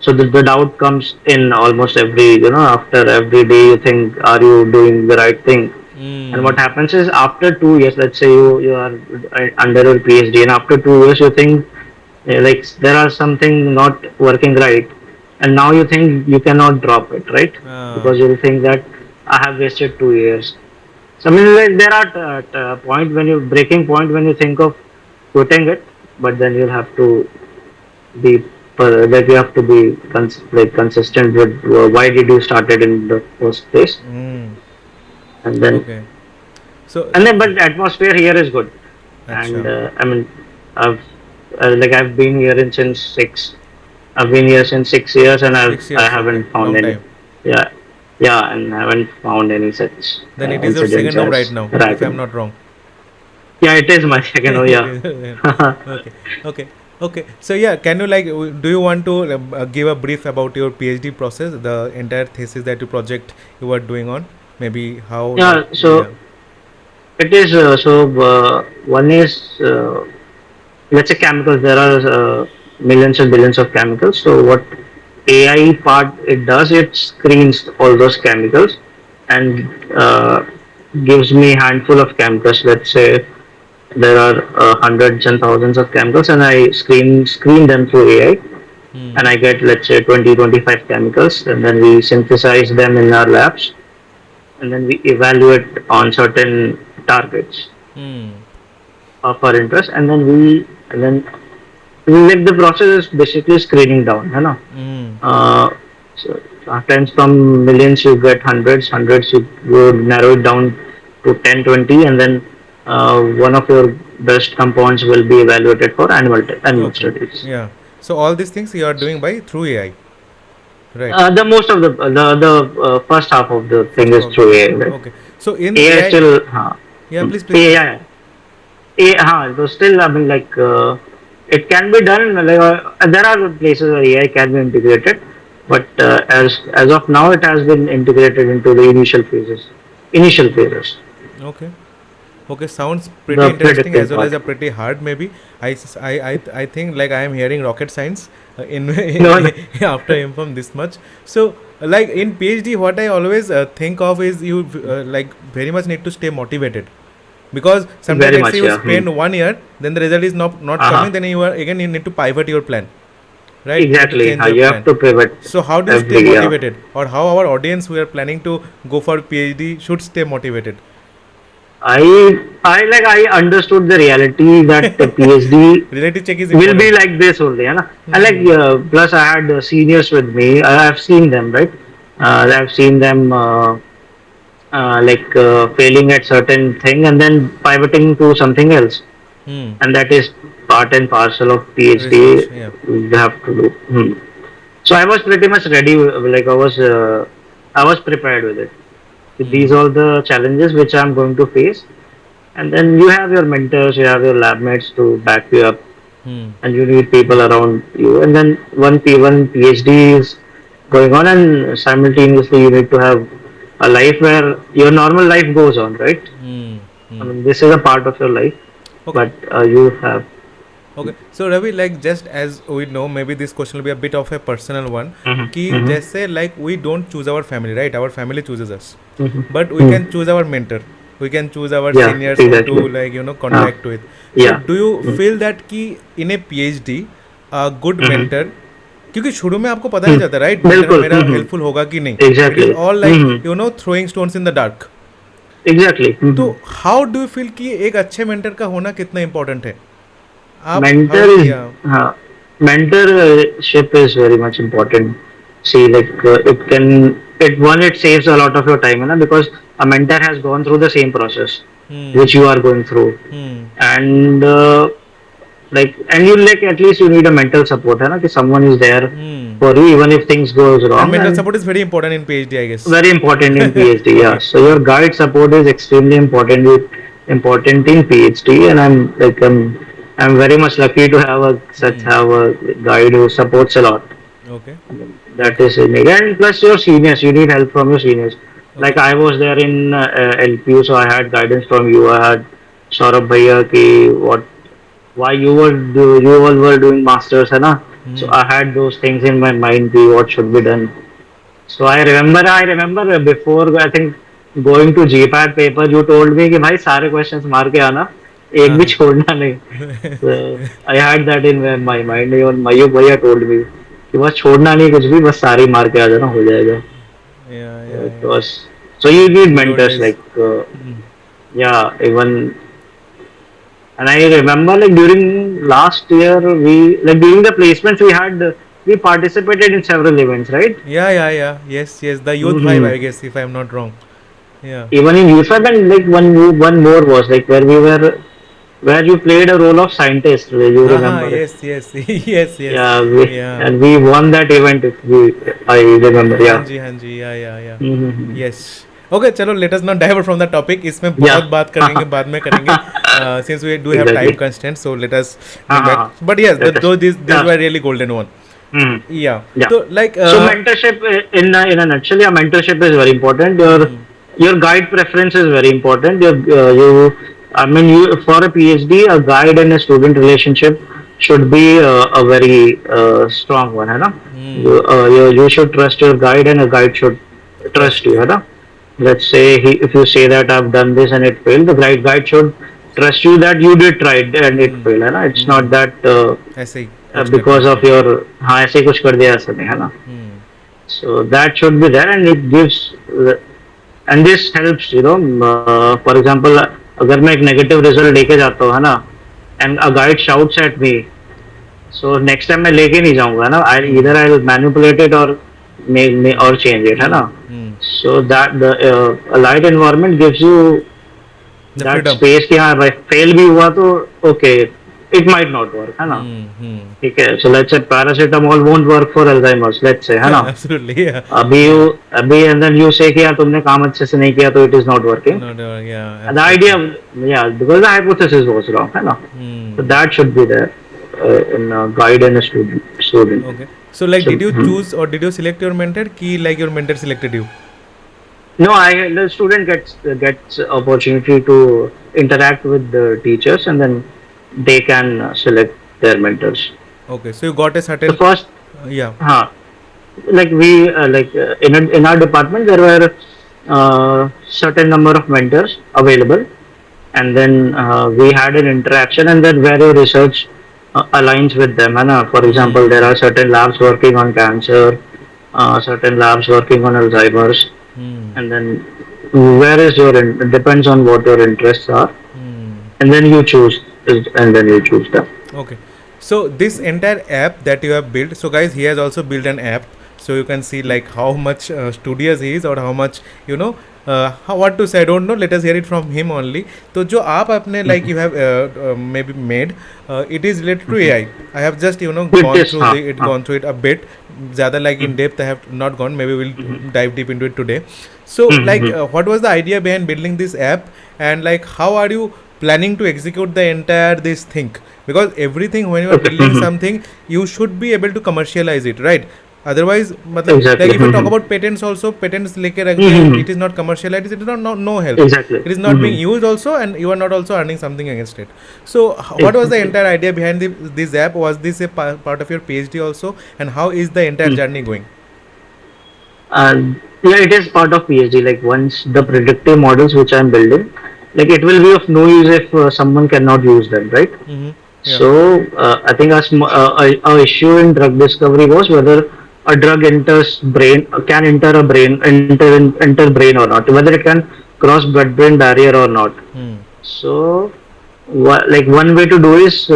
[SPEAKER 2] The doubt comes in almost every after every day you think are you doing the right thing? And what
[SPEAKER 1] Hmm.
[SPEAKER 2] happens is after 2 years, let's say you are under your PhD, and after 2 years you think like there are something not working right, and now you think you cannot drop it, right?
[SPEAKER 1] Ah.
[SPEAKER 2] Because you will think that I have wasted 2 years. So I mean, like, there are point when you breaking point when you think of quitting it, but then you'll have to be like you have to be like consistent with why did you started in the first place,
[SPEAKER 1] Hmm.
[SPEAKER 2] and then
[SPEAKER 1] Okay. So
[SPEAKER 2] but the atmosphere here is good, and
[SPEAKER 1] acha.
[SPEAKER 2] I mean, I've I've been here in since six. I've been here since 6 years, and
[SPEAKER 1] Six
[SPEAKER 2] I
[SPEAKER 1] years okay,
[SPEAKER 2] haven't found
[SPEAKER 1] long
[SPEAKER 2] any.
[SPEAKER 1] time.
[SPEAKER 2] Yeah, yeah, and I haven't found any such
[SPEAKER 1] Then it is your
[SPEAKER 2] incidents
[SPEAKER 1] second home right
[SPEAKER 2] as
[SPEAKER 1] now if I'm
[SPEAKER 2] ragging.
[SPEAKER 1] not wrong.
[SPEAKER 2] Yeah, it is my second. Oh
[SPEAKER 1] It
[SPEAKER 2] yeah.
[SPEAKER 1] is. Okay. Okay. Okay. So yeah, can you like do you want to give a brief about your PhD process, the entire thesis that you project you were doing on? Maybe how like
[SPEAKER 2] Yeah.
[SPEAKER 1] yeah.
[SPEAKER 2] It is one is let's say chemicals. There are millions and billions of chemicals. So what AI part it does, it screens all those chemicals and gives me handful of chemicals. Let's say there are hundreds and thousands of chemicals, and I screen them through AI, and
[SPEAKER 1] Hmm.
[SPEAKER 2] I get, let's say, 20-25 chemicals, and then we synthesize them in our labs, and then we evaluate on certain targets
[SPEAKER 1] Hmm.
[SPEAKER 2] of our interest, and then like the process is basically screening down, है ना?
[SPEAKER 1] Hmm.
[SPEAKER 2] Uh, so Times from millions you get hundreds you narrow it down to 10, 20, and then one of your best compounds will be evaluated for animal
[SPEAKER 1] Okay.
[SPEAKER 2] studies.
[SPEAKER 1] Yeah. So all these things you are doing by through AI, right?
[SPEAKER 2] The most of the first half of the thing
[SPEAKER 1] First
[SPEAKER 2] is
[SPEAKER 1] of the
[SPEAKER 2] through
[SPEAKER 1] thing.
[SPEAKER 2] AI, right?
[SPEAKER 1] Okay. So in
[SPEAKER 2] AI
[SPEAKER 1] AI,
[SPEAKER 2] still,
[SPEAKER 1] yeah. Please, please, please.
[SPEAKER 2] AI, so still, I mean, like, it can be done. Like, there are places where AI can be integrated, but as of now, it has been integrated into the initial phases,
[SPEAKER 1] Okay. Okay, sounds pretty
[SPEAKER 2] the
[SPEAKER 1] interesting
[SPEAKER 2] predicting
[SPEAKER 1] as well as
[SPEAKER 2] part.
[SPEAKER 1] a pretty hard maybe. I think like I am hearing rocket science in
[SPEAKER 2] No, no,
[SPEAKER 1] after inform this much. So like in PhD, what I always think of is you like very much need to stay motivated because sometimes
[SPEAKER 2] very
[SPEAKER 1] let's say
[SPEAKER 2] much,
[SPEAKER 1] you
[SPEAKER 2] yeah. Hmm.
[SPEAKER 1] spend 1 year, then the result is not
[SPEAKER 2] Uh-huh.
[SPEAKER 1] coming, then you are again you need to pivot your plan, right? You need to
[SPEAKER 2] Exactly.
[SPEAKER 1] change your
[SPEAKER 2] You have
[SPEAKER 1] plan.
[SPEAKER 2] to pivot
[SPEAKER 1] So how do you stay
[SPEAKER 2] every year.
[SPEAKER 1] motivated, or how our audience who are planning to go for PhD should stay motivated?
[SPEAKER 2] I understood the reality that the PhD
[SPEAKER 1] Reality check is
[SPEAKER 2] will be
[SPEAKER 1] important.
[SPEAKER 2] like this only, है ना? And like,
[SPEAKER 1] Hmm.
[SPEAKER 2] plus I had seniors with me. I've seen them, right?
[SPEAKER 1] Hmm.
[SPEAKER 2] I've seen them like failing at certain thing and then pivoting to something else,
[SPEAKER 1] Hmm.
[SPEAKER 2] and that is part and parcel of PhD.
[SPEAKER 1] Research. Yeah.
[SPEAKER 2] We have to do. So I was pretty much ready. Like I was prepared with it. These
[SPEAKER 1] Hmm.
[SPEAKER 2] are the challenges which I'm going to face, and then you have your mentors, you have your lab mates to back you up,
[SPEAKER 1] Hmm.
[SPEAKER 2] and you need people around you. And then one PhD is going on, and simultaneously you need to have a life where your normal life goes on, right?
[SPEAKER 1] Hmm.
[SPEAKER 2] I
[SPEAKER 1] Hmm.
[SPEAKER 2] mean, this is a part of your life,
[SPEAKER 1] Okay.
[SPEAKER 2] but you have.
[SPEAKER 1] Okay. So Ravi, like just as we know, maybe this question will be a bit of a personal one.
[SPEAKER 2] Mhm,
[SPEAKER 1] कि
[SPEAKER 2] mhm,
[SPEAKER 1] जैसे like we don't choose our family, right? Our family chooses us,
[SPEAKER 2] mhm,
[SPEAKER 1] but we can
[SPEAKER 2] mhm.
[SPEAKER 1] choose our mentor. We can choose our
[SPEAKER 2] Yeah,
[SPEAKER 1] seniors whom to
[SPEAKER 2] exactly.
[SPEAKER 1] like
[SPEAKER 2] Uh,
[SPEAKER 1] contact with. So
[SPEAKER 2] yeah.
[SPEAKER 1] do you
[SPEAKER 2] Mm,
[SPEAKER 1] feel that कि in a PhD, a good
[SPEAKER 2] mhm,
[SPEAKER 1] mentor, क्योंकि शुरू में आपको पता नहीं
[SPEAKER 2] mm.
[SPEAKER 1] चलता right mentor
[SPEAKER 2] बिल्कुल.
[SPEAKER 1] मेरा हेल्पफुल होगा कि नहीं. It is
[SPEAKER 2] Exactly.
[SPEAKER 1] All like
[SPEAKER 2] Mhm.
[SPEAKER 1] Throwing stones in the dark.
[SPEAKER 2] Exactly.
[SPEAKER 1] तो
[SPEAKER 2] Mhm.
[SPEAKER 1] How do you feel कि एक अच्छे मेंटर का होना कितना इंपॉर्टेंट है. आप
[SPEAKER 2] Mentor
[SPEAKER 1] हाउ
[SPEAKER 2] is
[SPEAKER 1] या.
[SPEAKER 2] mentorship is very much important. See, like, it saves a lot of your time, na, because a mentor has gone through the same process
[SPEAKER 1] Hmm.
[SPEAKER 2] which you are going through,
[SPEAKER 1] Hmm.
[SPEAKER 2] and and you, like, at least you need a mental support, है ना, कि someone is there
[SPEAKER 1] Hmm.
[SPEAKER 2] for you even if things goes
[SPEAKER 1] And
[SPEAKER 2] wrong.
[SPEAKER 1] mental
[SPEAKER 2] And
[SPEAKER 1] support is very important in PhD, I guess.
[SPEAKER 2] very important in PhD. Yeah,
[SPEAKER 1] Okay.
[SPEAKER 2] so your guide support is extremely important in PhD, and I'm very much lucky to
[SPEAKER 1] Hmm.
[SPEAKER 2] have a guide who supports a lot.
[SPEAKER 1] Okay.
[SPEAKER 2] That
[SPEAKER 1] Okay.
[SPEAKER 2] is unique, and plus your seniors, you need help from your seniors. Like
[SPEAKER 1] Okay.
[SPEAKER 2] I was there in LPU, so I had guidance from you. I had Saurabh Bhaiya ki what why you all were doing masters, है ना? So
[SPEAKER 1] Hmm.
[SPEAKER 2] I had those things in my mind, ki what should be done. So I remember before, I think, going to GPAT paper, you told me कि भाई सारे questions मार के आना, एक
[SPEAKER 1] हाँ
[SPEAKER 2] भी
[SPEAKER 1] हाँ.
[SPEAKER 2] छोड़ना नहीं. So I had that in my mind. Even Mayuk भैया told me कि बस छोड़ना नहीं कुछ भी, बस सारी मार के आ जाना, हो जाएगा.
[SPEAKER 1] Yeah,
[SPEAKER 2] So
[SPEAKER 1] yeah,
[SPEAKER 2] it
[SPEAKER 1] yeah.
[SPEAKER 2] was, so you need
[SPEAKER 1] Good old
[SPEAKER 2] mentors,
[SPEAKER 1] days.
[SPEAKER 2] like,
[SPEAKER 1] Hmm.
[SPEAKER 2] yeah, even. And I remember, like, during last year, during the placements we participated in several events, right?
[SPEAKER 1] Yeah, yeah, yeah. Yes, yes. The youth vibe,
[SPEAKER 2] Hmm.
[SPEAKER 1] I guess, if I'm not wrong. Yeah.
[SPEAKER 2] Even in UFAB, and like one more was like where you played a role of scientist. You
[SPEAKER 1] हाँ हाँ.
[SPEAKER 2] remember?
[SPEAKER 1] Yes, yes, yes, yes.
[SPEAKER 2] Yeah,
[SPEAKER 1] Yeah.
[SPEAKER 2] and we won that event. If I remember,
[SPEAKER 1] हाँ
[SPEAKER 2] yeah.
[SPEAKER 1] जी, हाँ जी. Yeah yeah.
[SPEAKER 2] Mm-hmm.
[SPEAKER 1] Yes. Okay, चलो let us not divert from the topic. इसमें बहुत
[SPEAKER 2] Yeah.
[SPEAKER 1] बात करेंगे, बाद में करेंगे. Since we do have time
[SPEAKER 2] Exactly.
[SPEAKER 1] Constant, so let us bring back.
[SPEAKER 2] Uh-huh.
[SPEAKER 1] But yes,
[SPEAKER 2] Let us.
[SPEAKER 1] Though this
[SPEAKER 2] Yeah.
[SPEAKER 1] Were really golden one.
[SPEAKER 2] Mm-hmm.
[SPEAKER 1] Yeah.
[SPEAKER 2] Yeah.
[SPEAKER 1] तो like.
[SPEAKER 2] So mentorship, in a nutshell, yeah, mentorship is very important. your guide preference is very important. I mean, for a PhD, a guide and a student relationship should be a very strong one, है ना?
[SPEAKER 1] Hmm.
[SPEAKER 2] You should trust your guide, and a guide should trust
[SPEAKER 1] Trust
[SPEAKER 2] you,
[SPEAKER 1] you.
[SPEAKER 2] है ना? Let's say if you say that I've done this and it failed, the guide should trust you that you did try it and it
[SPEAKER 1] Hmm.
[SPEAKER 2] failed, है ना? It's
[SPEAKER 1] Hmm.
[SPEAKER 2] not that
[SPEAKER 1] ऐसे ही कुछ कर दिया
[SPEAKER 2] because of
[SPEAKER 1] आपने.
[SPEAKER 2] your हाँ ऐसे ही कुछ कर दिया ऐसा नहीं है ना?
[SPEAKER 1] Hmm.
[SPEAKER 2] So that should be there, and it gives and this helps, for example, अगर मैं एक नेगेटिव रिजल्ट लेके जाता हूँ है ना, and a guide shouts at me, so next time मैं लेके नहीं जाऊंगा ना, आई
[SPEAKER 1] Hmm.
[SPEAKER 2] इधर आई विल मैनिपुलेट इट और मे
[SPEAKER 1] Hmm.
[SPEAKER 2] और चेंज इट, है
[SPEAKER 1] Hmm.
[SPEAKER 2] ना.
[SPEAKER 1] Hmm.
[SPEAKER 2] So that the light environment gives you
[SPEAKER 1] The
[SPEAKER 2] that
[SPEAKER 1] freedom.
[SPEAKER 2] Space कि हाँ भाई फेल भी हुआ तो okay, it might not work, है ना.
[SPEAKER 1] Hmm. Hmm.
[SPEAKER 2] ठीक है, so let's say paracetamol won't work for Alzheimer's, let's say, है ना.
[SPEAKER 1] Absolutely. Yeah.
[SPEAKER 2] अभी
[SPEAKER 1] Yeah.
[SPEAKER 2] अभी एंड देन यू से कि यार तुमने काम अच्छे से नहीं किया तो it is not working.
[SPEAKER 1] Not. Yeah.
[SPEAKER 2] The idea,
[SPEAKER 1] Absolutely.
[SPEAKER 2] yeah, because the hypothesis was wrong, है ना. So
[SPEAKER 1] Hmm.
[SPEAKER 2] that should be there in a guide and a student.
[SPEAKER 1] Okay. So like,
[SPEAKER 2] So
[SPEAKER 1] did you choose or did you select your mentor? Key like your mentor selected you.
[SPEAKER 2] no, I the student gets opportunity to interact with the teachers, and then they can select their mentors.
[SPEAKER 1] Okay. So you got a
[SPEAKER 2] The
[SPEAKER 1] certain.
[SPEAKER 2] first,
[SPEAKER 1] Yeah.
[SPEAKER 2] like we in our department there were certain number of mentors available, and then we had an interaction, and then where your research aligns with them, and for example there
[SPEAKER 1] Hmm.
[SPEAKER 2] are certain labs working on cancer, certain labs working on Alzheimer's,
[SPEAKER 1] Hmm.
[SPEAKER 2] and then where is your it depends on what your interests are,
[SPEAKER 1] Hmm.
[SPEAKER 2] and then you choose, and then you choose them.
[SPEAKER 1] Okay. So this entire app that you have built, so guys, he has also built an app. So you can see like how much studious he is, or how much, how, what to say, I don't know. Let us hear it from him only. तो जो आप अपने like you have maybe made, it is related to AI. I have just
[SPEAKER 2] It
[SPEAKER 1] gone
[SPEAKER 2] is
[SPEAKER 1] through gone through it a bit. ज़्यादा like in depth I have not gone. Maybe we'll dive deep into it today. So like, what was the idea behind building this app, and like how are you planning to execute the entire this thing? Because everything, when you are building
[SPEAKER 2] okay.
[SPEAKER 1] something, you should be able to commercialize it, right? Otherwise, मतलब like
[SPEAKER 2] Exactly.
[SPEAKER 1] if you talk about patents also, patents लेके रख दिए, it is not commercialized, it is not no help,
[SPEAKER 2] Exactly.
[SPEAKER 1] it is not being used also, and you are not also earning something against it. So what was the
[SPEAKER 2] Exactly.
[SPEAKER 1] entire idea behind this app? Was this a part of your PhD also, and how is the entire journey going?
[SPEAKER 2] Yeah, it is part of PhD. Like once the predictive models which I'm building, like it will be of no use if someone cannot use them, right?
[SPEAKER 1] Mm-hmm. Yeah.
[SPEAKER 2] So I think a issue in drug discovery was whether a drug enters brain, can enter a brain, enter brain or not, whether it can cross blood-brain barrier or not.
[SPEAKER 1] Hmm.
[SPEAKER 2] So like one way to do is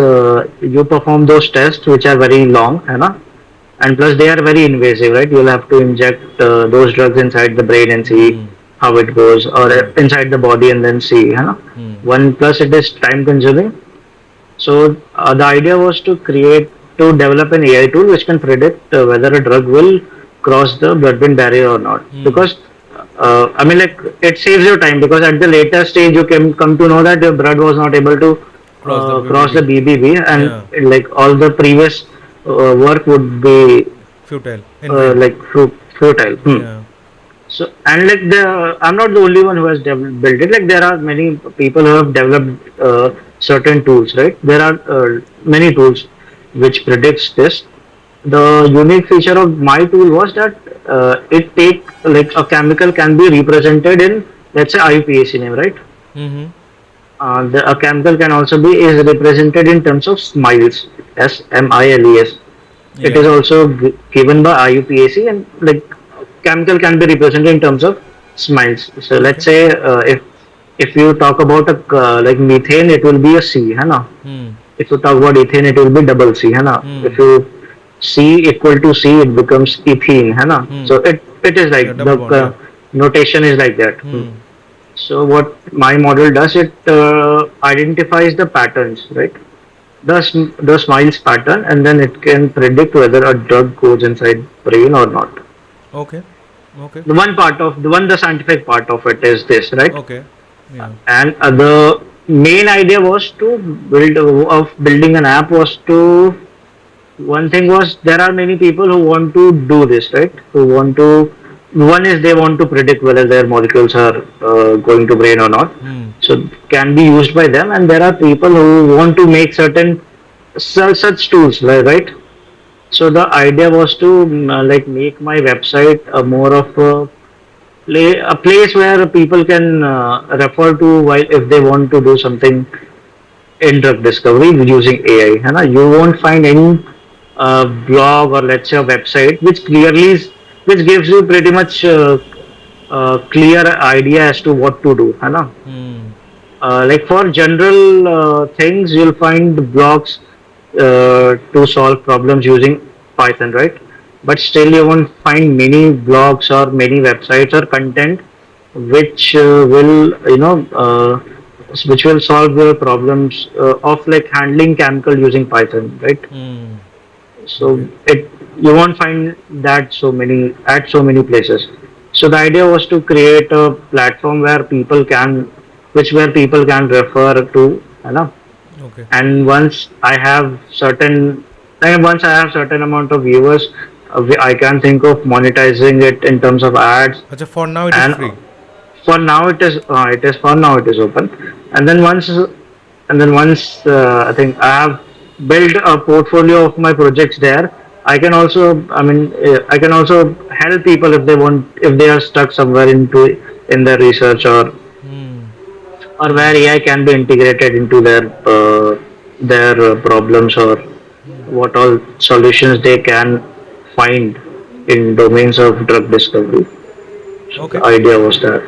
[SPEAKER 2] you perform those tests which are very long, है ना? And plus they are very invasive, right? You'll have to inject those drugs inside the brain and see
[SPEAKER 1] Hmm.
[SPEAKER 2] how it goes, or
[SPEAKER 1] Hmm.
[SPEAKER 2] inside the body and then see, है ना?
[SPEAKER 1] Hmm.
[SPEAKER 2] One plus it is time consuming. So the idea was to develop an AI tool which can predict whether a drug will cross the blood-brain barrier or not.
[SPEAKER 1] Hmm.
[SPEAKER 2] Because I mean, like it saves your time, because at the later stage you can come to know that your blood was not able to
[SPEAKER 1] Cross the
[SPEAKER 2] cross the
[SPEAKER 1] BBB.
[SPEAKER 2] BBB, and
[SPEAKER 1] Yeah.
[SPEAKER 2] like all the previous work would be
[SPEAKER 1] Futile. In vain.
[SPEAKER 2] like futile.
[SPEAKER 1] Yeah.
[SPEAKER 2] So and like I'm not the only one who has built it. Like there are many people who have developed certain tools. Right, there are many tools which predicts this. The unique feature of my tool was that it take like a chemical can be represented in, let's say, IUPAC name, right?
[SPEAKER 1] Mm-hmm.
[SPEAKER 2] A chemical can also be is represented in terms of smiles, SMILES. It
[SPEAKER 1] Yeah.
[SPEAKER 2] is also given by IUPAC, and like chemical can be represented in terms of smiles. So
[SPEAKER 1] Okay.
[SPEAKER 2] let's say if you talk about a like methane, it will be a C, है ना?
[SPEAKER 1] Hmm.
[SPEAKER 2] If you talk about ethane, it will be double C, है ना?
[SPEAKER 1] Hmm.
[SPEAKER 2] If you C equal to C, it becomes ethene, है ना?
[SPEAKER 1] Hmm.
[SPEAKER 2] So it is
[SPEAKER 1] Yeah.
[SPEAKER 2] like the
[SPEAKER 1] Double bond. Yeah.
[SPEAKER 2] notation is like that.
[SPEAKER 1] Hmm.
[SPEAKER 2] So what my model does, it identifies the patterns, right? The smiles pattern, and then it can predict whether a drug goes inside brain or not.
[SPEAKER 1] Okay. Okay.
[SPEAKER 2] The scientific part of it is this, right?
[SPEAKER 1] Okay. Yeah.
[SPEAKER 2] And the main idea was to building an app was to, one thing was there are many people who want to do this, right? Who want to one is they want to predict whether their molecules are going to brain or not,
[SPEAKER 1] Hmm.
[SPEAKER 2] so can be used by them. And there are people who want to make certain such tools, right? So the idea was to like make my website a more of a place where people can refer to while if they want to do something in drug discovery using AI. है ना? You won't find any blog or let's say a website which which gives you pretty much clear idea as to what to do. है ना?
[SPEAKER 1] Hmm.
[SPEAKER 2] Like for general things, you'll find blogs to solve problems using Python, right? But still, you won't find many blogs or many websites or content which will, which will solve your problems of like handling chemical using Python, right?
[SPEAKER 1] Hmm.
[SPEAKER 2] So
[SPEAKER 1] Okay.
[SPEAKER 2] it you won't find that so many at so many places. So the idea was to create a platform where people can refer to, you know.
[SPEAKER 1] Okay.
[SPEAKER 2] And once I have certain amount of viewers, I can think of monetizing it in terms of ads.
[SPEAKER 1] Acha, for now it is
[SPEAKER 2] And
[SPEAKER 1] free.
[SPEAKER 2] for now it is open. And then once I think I have built a portfolio of my projects there, I can also help people if they want, if they are stuck somewhere in their research,
[SPEAKER 1] Hmm.
[SPEAKER 2] or
[SPEAKER 1] Hmm.
[SPEAKER 2] where AI can be integrated into their problems, or what all solutions they can find in domains of drug discovery. So the
[SPEAKER 1] Okay.
[SPEAKER 2] idea was that.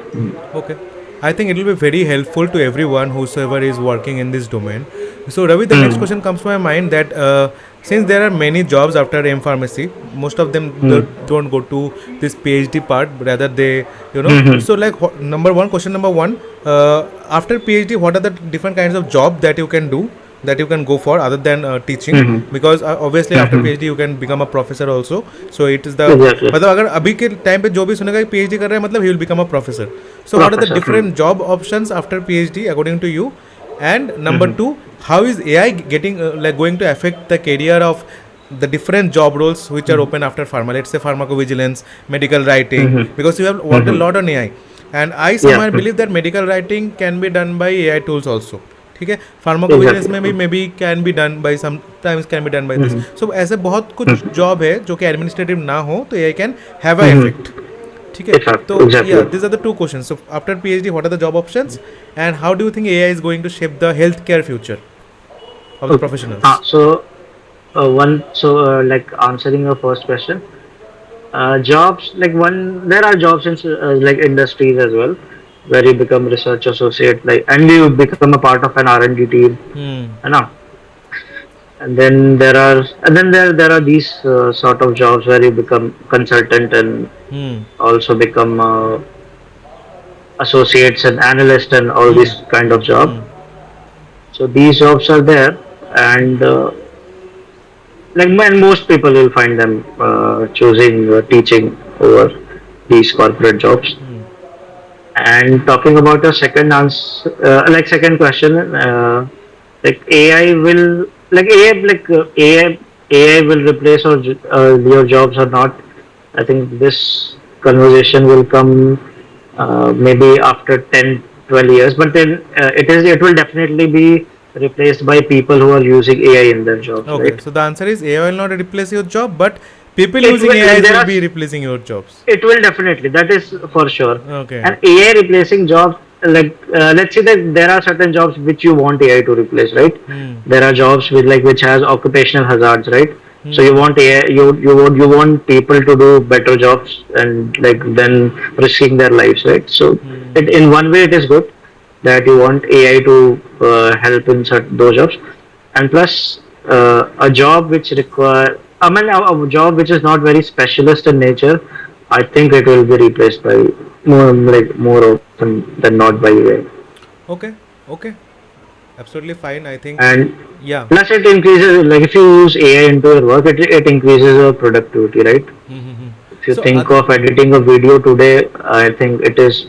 [SPEAKER 1] Okay. I think it will be very helpful to everyone whosoever is working in this domain. So, Ravi, the next
[SPEAKER 2] Hmm.
[SPEAKER 1] question comes to my mind that since there are many jobs after M pharmacy, most of them
[SPEAKER 2] Hmm.
[SPEAKER 1] don't go to this PhD part, rather they,
[SPEAKER 2] Hmm.
[SPEAKER 1] So, like, number one, question number one, after PhD, what are the different kinds of job that you can do? That you can go for other than teaching,
[SPEAKER 2] Hmm.
[SPEAKER 1] because obviously after
[SPEAKER 2] Hmm.
[SPEAKER 1] PhD you can become a professor also. So it is the,
[SPEAKER 2] Exactly.
[SPEAKER 1] मतलब अगर अभी के time पे जो भी सुनेगा PhD कर रहा है मतलब he will become a professor. So what are the
[SPEAKER 2] Professor. Hmm.
[SPEAKER 1] different job options after PhD according to you? And number
[SPEAKER 2] Hmm.
[SPEAKER 1] two, how is AI getting like going to affect the career of the different job roles which are open after pharma? Let's say pharmacovigilance, medical writing,
[SPEAKER 2] Hmm.
[SPEAKER 1] because you have worked a
[SPEAKER 2] Hmm.
[SPEAKER 1] lot on AI, and I
[SPEAKER 2] Yeah.
[SPEAKER 1] somehow believe that medical writing can be done by AI tools also. ठीक है, pharmacovigilance
[SPEAKER 2] Exactly.
[SPEAKER 1] में भी may be can be done by sometimes can be done by this.
[SPEAKER 2] Hmm.
[SPEAKER 1] सो ऐसे बहुत कुछ
[SPEAKER 2] Hmm.
[SPEAKER 1] Job है जो कि एडमिनिस्ट्रेटिव ना हो तो a can have a effect.
[SPEAKER 2] Hmm.
[SPEAKER 1] ठीक है.
[SPEAKER 2] Exactly.
[SPEAKER 1] तो या
[SPEAKER 2] Exactly.
[SPEAKER 1] This are the two question. So after PhD what are the job options and how do you think AI is going to shape the health care future of the
[SPEAKER 2] Okay.
[SPEAKER 1] Professionals?
[SPEAKER 2] Like answering your first question, jobs like one there are jobs in like industries as well, where you become research associate, like, and you become a part of an R&D team,
[SPEAKER 1] Hmm.
[SPEAKER 2] you know. And then there are these sort of jobs where you become consultant and
[SPEAKER 1] Hmm.
[SPEAKER 2] also become associates and analyst and all
[SPEAKER 1] Hmm.
[SPEAKER 2] these kind of job.
[SPEAKER 1] Hmm.
[SPEAKER 2] So these jobs are there, and and most people will find them choosing teaching over these corporate jobs.
[SPEAKER 1] Hmm.
[SPEAKER 2] And talking about your second answer, second question, like AI will like AI like AI will replace your jobs or not. I think this conversation will come maybe after 10, 12 years, but then it will definitely be replaced by people who are using AI in their jobs,
[SPEAKER 1] Okay,
[SPEAKER 2] right?
[SPEAKER 1] so the answer is AI will not replace your job, but people
[SPEAKER 2] It
[SPEAKER 1] using
[SPEAKER 2] will like
[SPEAKER 1] AIs
[SPEAKER 2] there
[SPEAKER 1] will
[SPEAKER 2] are
[SPEAKER 1] be replacing your jobs.
[SPEAKER 2] It will definitely, that is for sure.
[SPEAKER 1] Okay.
[SPEAKER 2] And AI replacing jobs, let's say that there are certain jobs which you want AI to replace, right?
[SPEAKER 1] Hmm.
[SPEAKER 2] There are jobs which has occupational hazards, right? So you
[SPEAKER 1] Hmm.
[SPEAKER 2] want AI, you want people to do better jobs and like then risking their lives, right? So in one way it is good that you want AI to help in those jobs, and plus a job which require a job which is not very specialist in nature, I think it will be replaced by more often than not by AI.
[SPEAKER 1] Okay. Okay. Absolutely fine. I think.
[SPEAKER 2] And
[SPEAKER 1] Yeah.
[SPEAKER 2] plus it increases, like if you use AI into your work, it increases your productivity, right?
[SPEAKER 1] Mm-hmm.
[SPEAKER 2] If you
[SPEAKER 1] So
[SPEAKER 2] think
[SPEAKER 1] other.
[SPEAKER 2] of editing a video today, I think it is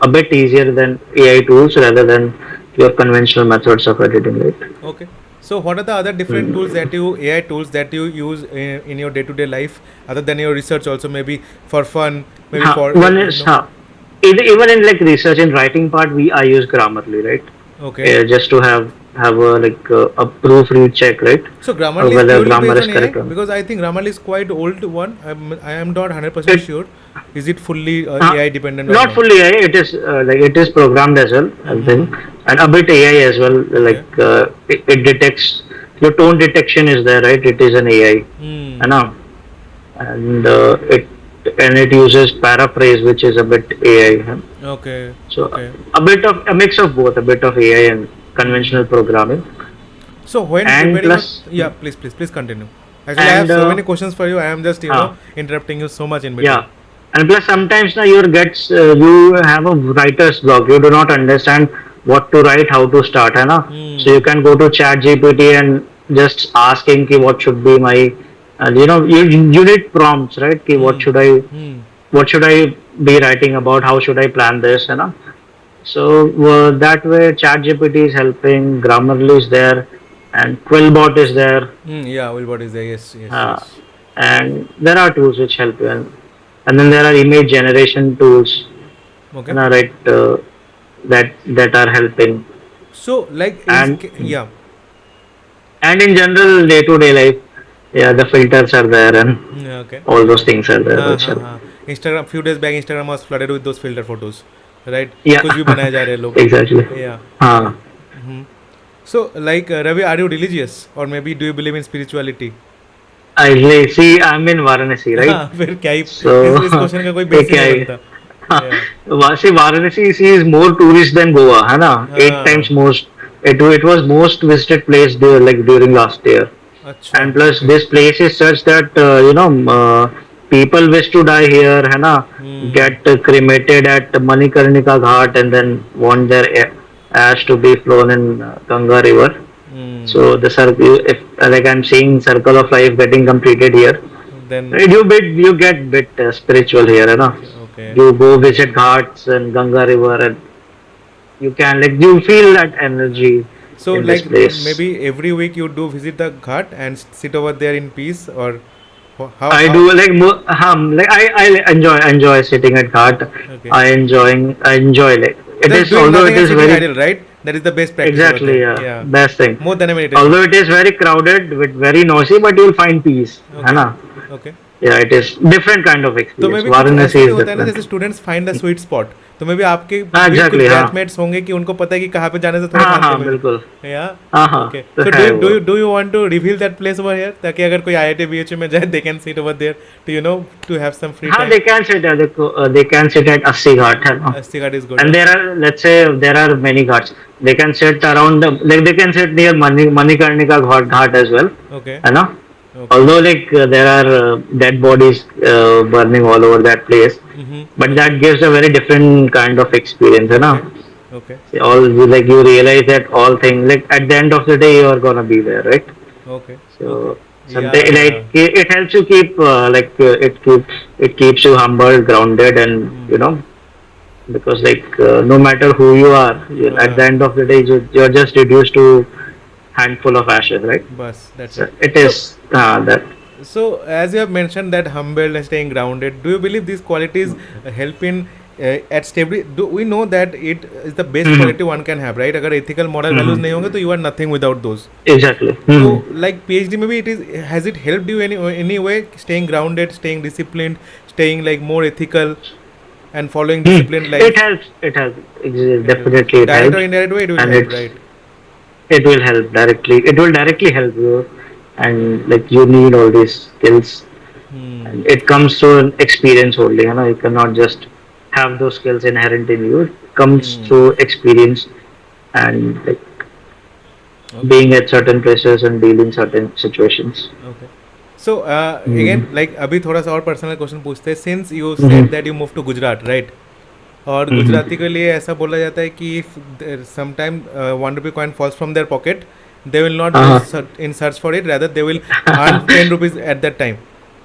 [SPEAKER 2] a bit easier than AI tools rather than your conventional methods of editing, right?
[SPEAKER 1] Okay. So what are the other different tools
[SPEAKER 2] Mm.
[SPEAKER 1] that you AI tools that you use in your day to day life other than your research also maybe for fun maybe for
[SPEAKER 2] One is even in like research and writing part, we I use Grammarly, right?
[SPEAKER 1] okay.
[SPEAKER 2] Just to have a proofread check, right?
[SPEAKER 1] So Grammarly is
[SPEAKER 2] Whether
[SPEAKER 1] purely
[SPEAKER 2] grammar
[SPEAKER 1] based
[SPEAKER 2] is
[SPEAKER 1] on AI
[SPEAKER 2] correct or not.
[SPEAKER 1] because I think Grammarly is quite old one. I am not 100%
[SPEAKER 2] It
[SPEAKER 1] sure. Is it fully
[SPEAKER 2] uh,
[SPEAKER 1] AI dependent or
[SPEAKER 2] not
[SPEAKER 1] not?
[SPEAKER 2] fully AI. It is like it is programmed as well, I think,
[SPEAKER 1] Mm-hmm.
[SPEAKER 2] and a bit AI as well.
[SPEAKER 1] Okay.
[SPEAKER 2] Like it detects your tone detection is there, right? It is an AI,
[SPEAKER 1] Hmm.
[SPEAKER 2] you know, and it uses paraphrase, which is a bit AI. Huh?
[SPEAKER 1] Okay.
[SPEAKER 2] So
[SPEAKER 1] Okay.
[SPEAKER 2] a bit of a mix of both, a bit of AI and
[SPEAKER 1] Hmm.
[SPEAKER 2] conventional programming,
[SPEAKER 1] So when
[SPEAKER 2] and
[SPEAKER 1] preparing a
[SPEAKER 2] plus
[SPEAKER 1] yeah, please continue. Actually, I have
[SPEAKER 2] and
[SPEAKER 1] so many questions for you. I am just
[SPEAKER 2] uh,
[SPEAKER 1] interrupting you so much in between.
[SPEAKER 2] yeah, and plus sometimes now you have a writer's block. You do not understand what to write, how to start, है ना? So you
[SPEAKER 1] Hmm.
[SPEAKER 2] can go to Chat GPT and just asking कि what should be my, you need prompts, right? कि
[SPEAKER 1] Hmm. Hmm.
[SPEAKER 2] what should I be writing about? How should I plan this, है ना? So that way Chat GPT is helping, Grammarly is there, and Quillbot is there,
[SPEAKER 1] Hmm. Yeah. Will what is there? Yes. Yes.
[SPEAKER 2] uh,
[SPEAKER 1] Yes.
[SPEAKER 2] and there are tools which help you, and then there are image generation tools,
[SPEAKER 1] Okay.
[SPEAKER 2] and that are helping,
[SPEAKER 1] So like in
[SPEAKER 2] and
[SPEAKER 1] yeah.
[SPEAKER 2] in general day to day life, yeah, the filters are there and
[SPEAKER 1] Okay.
[SPEAKER 2] all those
[SPEAKER 1] Okay.
[SPEAKER 2] things are there
[SPEAKER 1] हाँ
[SPEAKER 2] which
[SPEAKER 1] हाँ
[SPEAKER 2] help.
[SPEAKER 1] हाँ Instagram few days back Instagram was flooded with those filter photos, right?
[SPEAKER 2] Yeah,
[SPEAKER 1] कुछ भी बनाए जा रहे हैं लोग.
[SPEAKER 2] exactly.
[SPEAKER 1] Yeah.
[SPEAKER 2] Uh,
[SPEAKER 1] Mm-hmm. So like Ravi, are you religious or maybe do you believe in spirituality?
[SPEAKER 2] I see. I'm in Varanasi, right?
[SPEAKER 1] हाँ फिर क्या ही
[SPEAKER 2] So,
[SPEAKER 1] इस क्वेश्चन का कोई
[SPEAKER 2] ये
[SPEAKER 1] बेस ही
[SPEAKER 2] क्या
[SPEAKER 1] नहीं
[SPEAKER 2] है?
[SPEAKER 1] बनता. Yeah.
[SPEAKER 2] See, Varanasi is more tourist than Goa, है ना? 8 times
[SPEAKER 1] हाँ.
[SPEAKER 2] most. It was most visited place during last year.
[SPEAKER 1] अच्छा.
[SPEAKER 2] And plus
[SPEAKER 1] Okay.
[SPEAKER 2] this place is such that people wish to die here, है ना?
[SPEAKER 1] Hmm.
[SPEAKER 2] Get cremated at Manikarnika Ghat and then want their ash to be flown in Ganga River.
[SPEAKER 1] Hmm.
[SPEAKER 2] So the circle, if like I'm seeing circle of life getting completed here,
[SPEAKER 1] Then
[SPEAKER 2] you get bit spiritual here, है ना?
[SPEAKER 1] okay. Okay.
[SPEAKER 2] You go visit ghats and Ganga River, and you can like you feel that
[SPEAKER 1] Uh,
[SPEAKER 2] energy
[SPEAKER 1] so
[SPEAKER 2] in this
[SPEAKER 1] like
[SPEAKER 2] place.
[SPEAKER 1] maybe every week you do visit the ghat and sit over there in peace or
[SPEAKER 2] I
[SPEAKER 1] how
[SPEAKER 2] do like I enjoy sitting at ghat.
[SPEAKER 1] okay.
[SPEAKER 2] I enjoy like it
[SPEAKER 1] Just
[SPEAKER 2] is,
[SPEAKER 1] doing
[SPEAKER 2] although
[SPEAKER 1] nothing
[SPEAKER 2] it
[SPEAKER 1] and
[SPEAKER 2] is
[SPEAKER 1] sitting
[SPEAKER 2] very
[SPEAKER 1] idle, right? That is the best practice over
[SPEAKER 2] exactly
[SPEAKER 1] there. Yeah.
[SPEAKER 2] best thing.
[SPEAKER 1] More than a meditation.
[SPEAKER 2] Although it is very crowded with very noisy, but you'll find peace, है
[SPEAKER 1] Okay.
[SPEAKER 2] ना?
[SPEAKER 1] Okay.
[SPEAKER 2] Yeah, it is different kind of
[SPEAKER 1] तो
[SPEAKER 2] experience.
[SPEAKER 1] मे भी कुछ
[SPEAKER 2] Varanasi
[SPEAKER 1] ऐसा नहीं
[SPEAKER 2] is
[SPEAKER 1] होता है ना
[SPEAKER 2] different.
[SPEAKER 1] जैसे students find the sweet spot तो मे भी आपके
[SPEAKER 2] हाँ
[SPEAKER 1] भी कुछ
[SPEAKER 2] exactly हाँ
[SPEAKER 1] बैचमेट्स होंगे कि उनको पता है कि कहाँ पे जाने से थोड़ा
[SPEAKER 2] हाँ
[SPEAKER 1] शांति
[SPEAKER 2] हाँ
[SPEAKER 1] मिले
[SPEAKER 2] बिल्कुल
[SPEAKER 1] या
[SPEAKER 2] हाँ
[SPEAKER 1] ओके
[SPEAKER 2] तो
[SPEAKER 1] सो
[SPEAKER 2] है वो
[SPEAKER 1] do you want to reveal that place over here ताकि अगर कोई आईआईटी बीएचयू में जाए they can sit over there to to have some free
[SPEAKER 2] हाँ
[SPEAKER 1] time
[SPEAKER 2] they can sit at Assi Ghat है ना
[SPEAKER 1] Assi Ghat is good
[SPEAKER 2] and
[SPEAKER 1] हाँ
[SPEAKER 2] there are let's say there are many ghats they can sit around like they can sit near Manikarnika Ghat as well
[SPEAKER 1] okay
[SPEAKER 2] है ना
[SPEAKER 1] okay
[SPEAKER 2] although like there are dead bodies burning all over that place but
[SPEAKER 1] okay
[SPEAKER 2] that gives a very different kind of experience है ना
[SPEAKER 1] okay okay
[SPEAKER 2] all like you realize that all things like at the end of the day you are gonna be there, right?
[SPEAKER 1] Okay okay
[SPEAKER 2] So
[SPEAKER 1] या
[SPEAKER 2] something
[SPEAKER 1] या
[SPEAKER 2] like it helps you keep it keeps you humble, grounded, and because like no matter who you are, at the end of the day you're just reduced to handful of ashes, right?
[SPEAKER 1] बस that's
[SPEAKER 2] So
[SPEAKER 1] it
[SPEAKER 2] it
[SPEAKER 1] so
[SPEAKER 2] is that
[SPEAKER 1] So, as you have mentioned that humble and staying grounded, do you believe these qualities help in at stability? Do we know that it is the best
[SPEAKER 2] Mhm.
[SPEAKER 1] quality one can have, right? अगर ethical moral values
[SPEAKER 2] Mhm.
[SPEAKER 1] नहीं होंगे तो you are nothing without those.
[SPEAKER 2] Exactly.
[SPEAKER 1] So,
[SPEAKER 2] Mhm.
[SPEAKER 1] like PhD, maybe it is has it helped you any way staying grounded, staying disciplined, staying like more ethical and following disciplined
[SPEAKER 2] It
[SPEAKER 1] life?
[SPEAKER 2] helps. It helps.
[SPEAKER 1] It helps.
[SPEAKER 2] Definitely, it
[SPEAKER 1] Direct or
[SPEAKER 2] helps,
[SPEAKER 1] indirect way, it will
[SPEAKER 2] and
[SPEAKER 1] help, right?
[SPEAKER 2] it will help directly. It will directly help you, and like you need all these skills,
[SPEAKER 1] Hmm.
[SPEAKER 2] and it comes through an experience only. You cannot just have those skills inherent in you. It comes
[SPEAKER 1] Hmm.
[SPEAKER 2] through experience and like
[SPEAKER 1] Okay.
[SPEAKER 2] being at certain places and dealing certain situations.
[SPEAKER 1] Okay. So again,
[SPEAKER 2] Mm.
[SPEAKER 1] like अभी थोड़ा सा और personal question पूछते हैं since you said
[SPEAKER 2] Mm-hmm.
[SPEAKER 1] That you move to Gujarat right और Gujarati
[SPEAKER 2] Mm-hmm.
[SPEAKER 1] के लिए ऐसा बोला जाता है कि if sometime ₹1 coin falls from their pocket they will not go
[SPEAKER 2] Uh-huh.
[SPEAKER 1] In search for it rather they will earn ₹10 at that time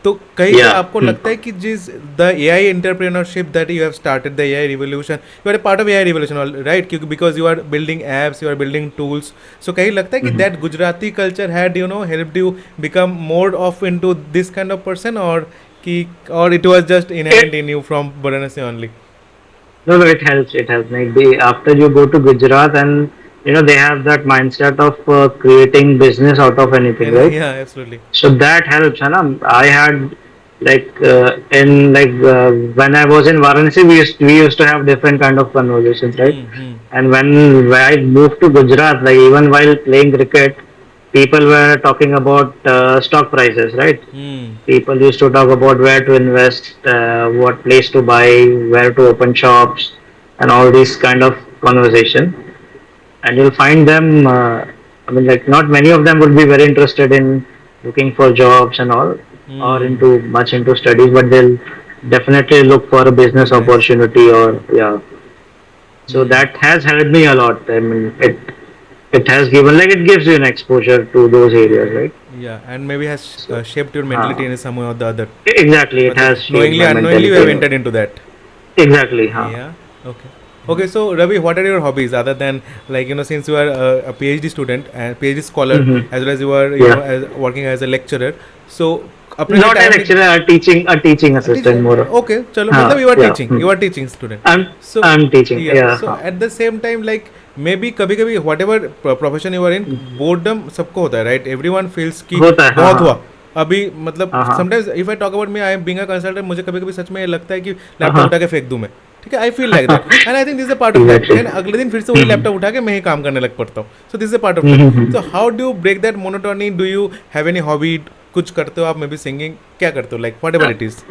[SPEAKER 1] तो कहीं क्या
[SPEAKER 2] Yeah.
[SPEAKER 1] आपको लगता है कि जिस the A I entrepreneurship that you have started the A I revolution, you are a part of A I revolution, right? क्योंकि because you are building apps, you are building tools, सो कहीं लगता है कि
[SPEAKER 2] Mhm.
[SPEAKER 1] That Gujarati culture had you know helped you become more of into this kind of person, और कि और it was just inherent
[SPEAKER 2] It,
[SPEAKER 1] in you from Varanasi only?
[SPEAKER 2] no, no, it helps. It helps. Like after you go to Gujarat, and they have that mindset of creating business out of anything,
[SPEAKER 1] And
[SPEAKER 2] right?
[SPEAKER 1] yeah, absolutely.
[SPEAKER 2] So that helps. है ना? I had like in like when I was in Varanasi, we used to have different kind of conversations, right?
[SPEAKER 1] Hmm.
[SPEAKER 2] And when I moved to Gujarat, like even while playing cricket, people were talking about stock prices, right?
[SPEAKER 1] Hmm.
[SPEAKER 2] People used to talk about where to invest, what place to buy, where to open shops, and all these kind of conversation. And you'll find them. I mean, like not many of them would be very interested in looking for jobs and all, or
[SPEAKER 1] Hmm.
[SPEAKER 2] into much into studies, but they'll definitely look for a business
[SPEAKER 1] Business.
[SPEAKER 2] opportunity or yeah. So
[SPEAKER 1] Hmm.
[SPEAKER 2] that has helped me a lot. I mean, it has given like it gives you an exposure to those areas,
[SPEAKER 1] Okay.
[SPEAKER 2] right?
[SPEAKER 1] Yeah, and maybe has
[SPEAKER 2] So,
[SPEAKER 1] shaped your mentality
[SPEAKER 2] uh,
[SPEAKER 1] in some way or the other.
[SPEAKER 2] exactly, it
[SPEAKER 1] Matlab,
[SPEAKER 2] has shaped
[SPEAKER 1] knowingly,
[SPEAKER 2] my
[SPEAKER 1] unknowingly, you have
[SPEAKER 2] mentality.
[SPEAKER 1] entered into that.
[SPEAKER 2] Exactly, huh?
[SPEAKER 1] Yeah. Okay. Okay. So Ravi, what are your hobbies other than, like, since you are a PhD student and PhD scholar,
[SPEAKER 2] Mm-hmm.
[SPEAKER 1] as well as you are
[SPEAKER 2] Yeah,
[SPEAKER 1] as working as a lecturer, so अपने जो
[SPEAKER 2] not a
[SPEAKER 1] time में
[SPEAKER 2] lecturer, a teaching assistant more.
[SPEAKER 1] Okay चलो मतलब
[SPEAKER 2] Yeah.
[SPEAKER 1] You are teaching student.
[SPEAKER 2] I'm
[SPEAKER 1] so
[SPEAKER 2] I'm teaching.
[SPEAKER 1] Yeah
[SPEAKER 2] Yeah,
[SPEAKER 1] so at the same time like maybe कभी कभी whatever profession you are in, boredom सबको होता है, right? Every one feels की
[SPEAKER 2] होता है. हाँ,
[SPEAKER 1] बहुत
[SPEAKER 2] हाँ,
[SPEAKER 1] हुआ अभी, मतलब
[SPEAKER 2] हाँ,
[SPEAKER 1] sometimes if I talk about me, I am being a consultant, मुझे कभी कभी सच में ये लगता है कि
[SPEAKER 2] हाँ,
[SPEAKER 1] लैपटॉप उठा
[SPEAKER 2] हाँ.
[SPEAKER 1] के फेंक दूं मैं. ठीक है, I feel like that and I think this is a part of life.
[SPEAKER 2] Exactly.
[SPEAKER 1] And अगले दिन फिर से वही
[SPEAKER 2] हम्म,
[SPEAKER 1] लैपटॉप उठा के मैं ही काम करने लग पड़ता हूँ. So this is a part of
[SPEAKER 2] hmm,
[SPEAKER 1] life. So how do you break that monotony? Do you have any hobby? कुछ करते हो आप, मे बी सिंगिंग, क्या करते हो, like what ever it is?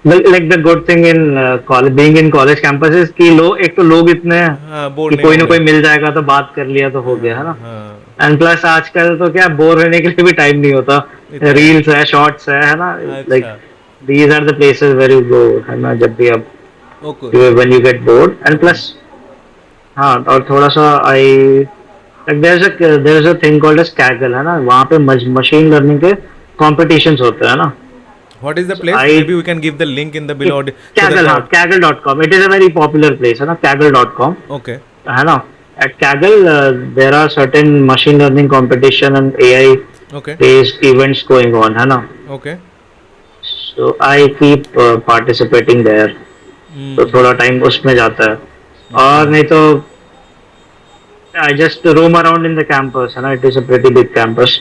[SPEAKER 2] like the good thing in college being in college campus is कि लोग एक तो लोग इतने हैं
[SPEAKER 1] हाँ, बोर
[SPEAKER 2] कि
[SPEAKER 1] नहीं
[SPEAKER 2] कोई ना
[SPEAKER 1] होंगे.
[SPEAKER 2] कोई मिल जाएगा तो बात कर लिया तो हो गया, है
[SPEAKER 1] हाँ
[SPEAKER 2] ना?
[SPEAKER 1] हाँ.
[SPEAKER 2] एंड प्लस आजकल तो क्या बोर रहने के लिए भी टाइम नहीं होता.
[SPEAKER 1] इतना है.
[SPEAKER 2] रील्स है, शॉर्ट्स है ना? लाइक
[SPEAKER 1] अच्छा.
[SPEAKER 2] these are the places where you go, है ना? जब भी आप
[SPEAKER 1] okay.
[SPEAKER 2] when you get bored. And
[SPEAKER 1] okay.
[SPEAKER 2] plus हाँ, और थोड़ा सा आई like there's a thing called as Kaggle, है ना? वहाँ पे मशीन लर्निंग के competitions होते हैं ना?
[SPEAKER 1] What is the
[SPEAKER 2] So
[SPEAKER 1] place? Maybe
[SPEAKER 2] I
[SPEAKER 1] we can give the link in the below so that
[SPEAKER 2] Kaggle,
[SPEAKER 1] the
[SPEAKER 2] हाँ, Kaggle.com. It is a very popular place, है ना? Kaggle.com,
[SPEAKER 1] okay.
[SPEAKER 2] है ना? At Kaggle, there are certain machine learning competition and AI
[SPEAKER 1] Okay.
[SPEAKER 2] based events going on, है ना?
[SPEAKER 1] Okay.
[SPEAKER 2] So I keep participating there. तो थोड़ा
[SPEAKER 1] Hmm.
[SPEAKER 2] Time उसमें जाता है. और
[SPEAKER 1] Okay.
[SPEAKER 2] नहीं तो I just roam around in the campus, है ना? It is a pretty big campus.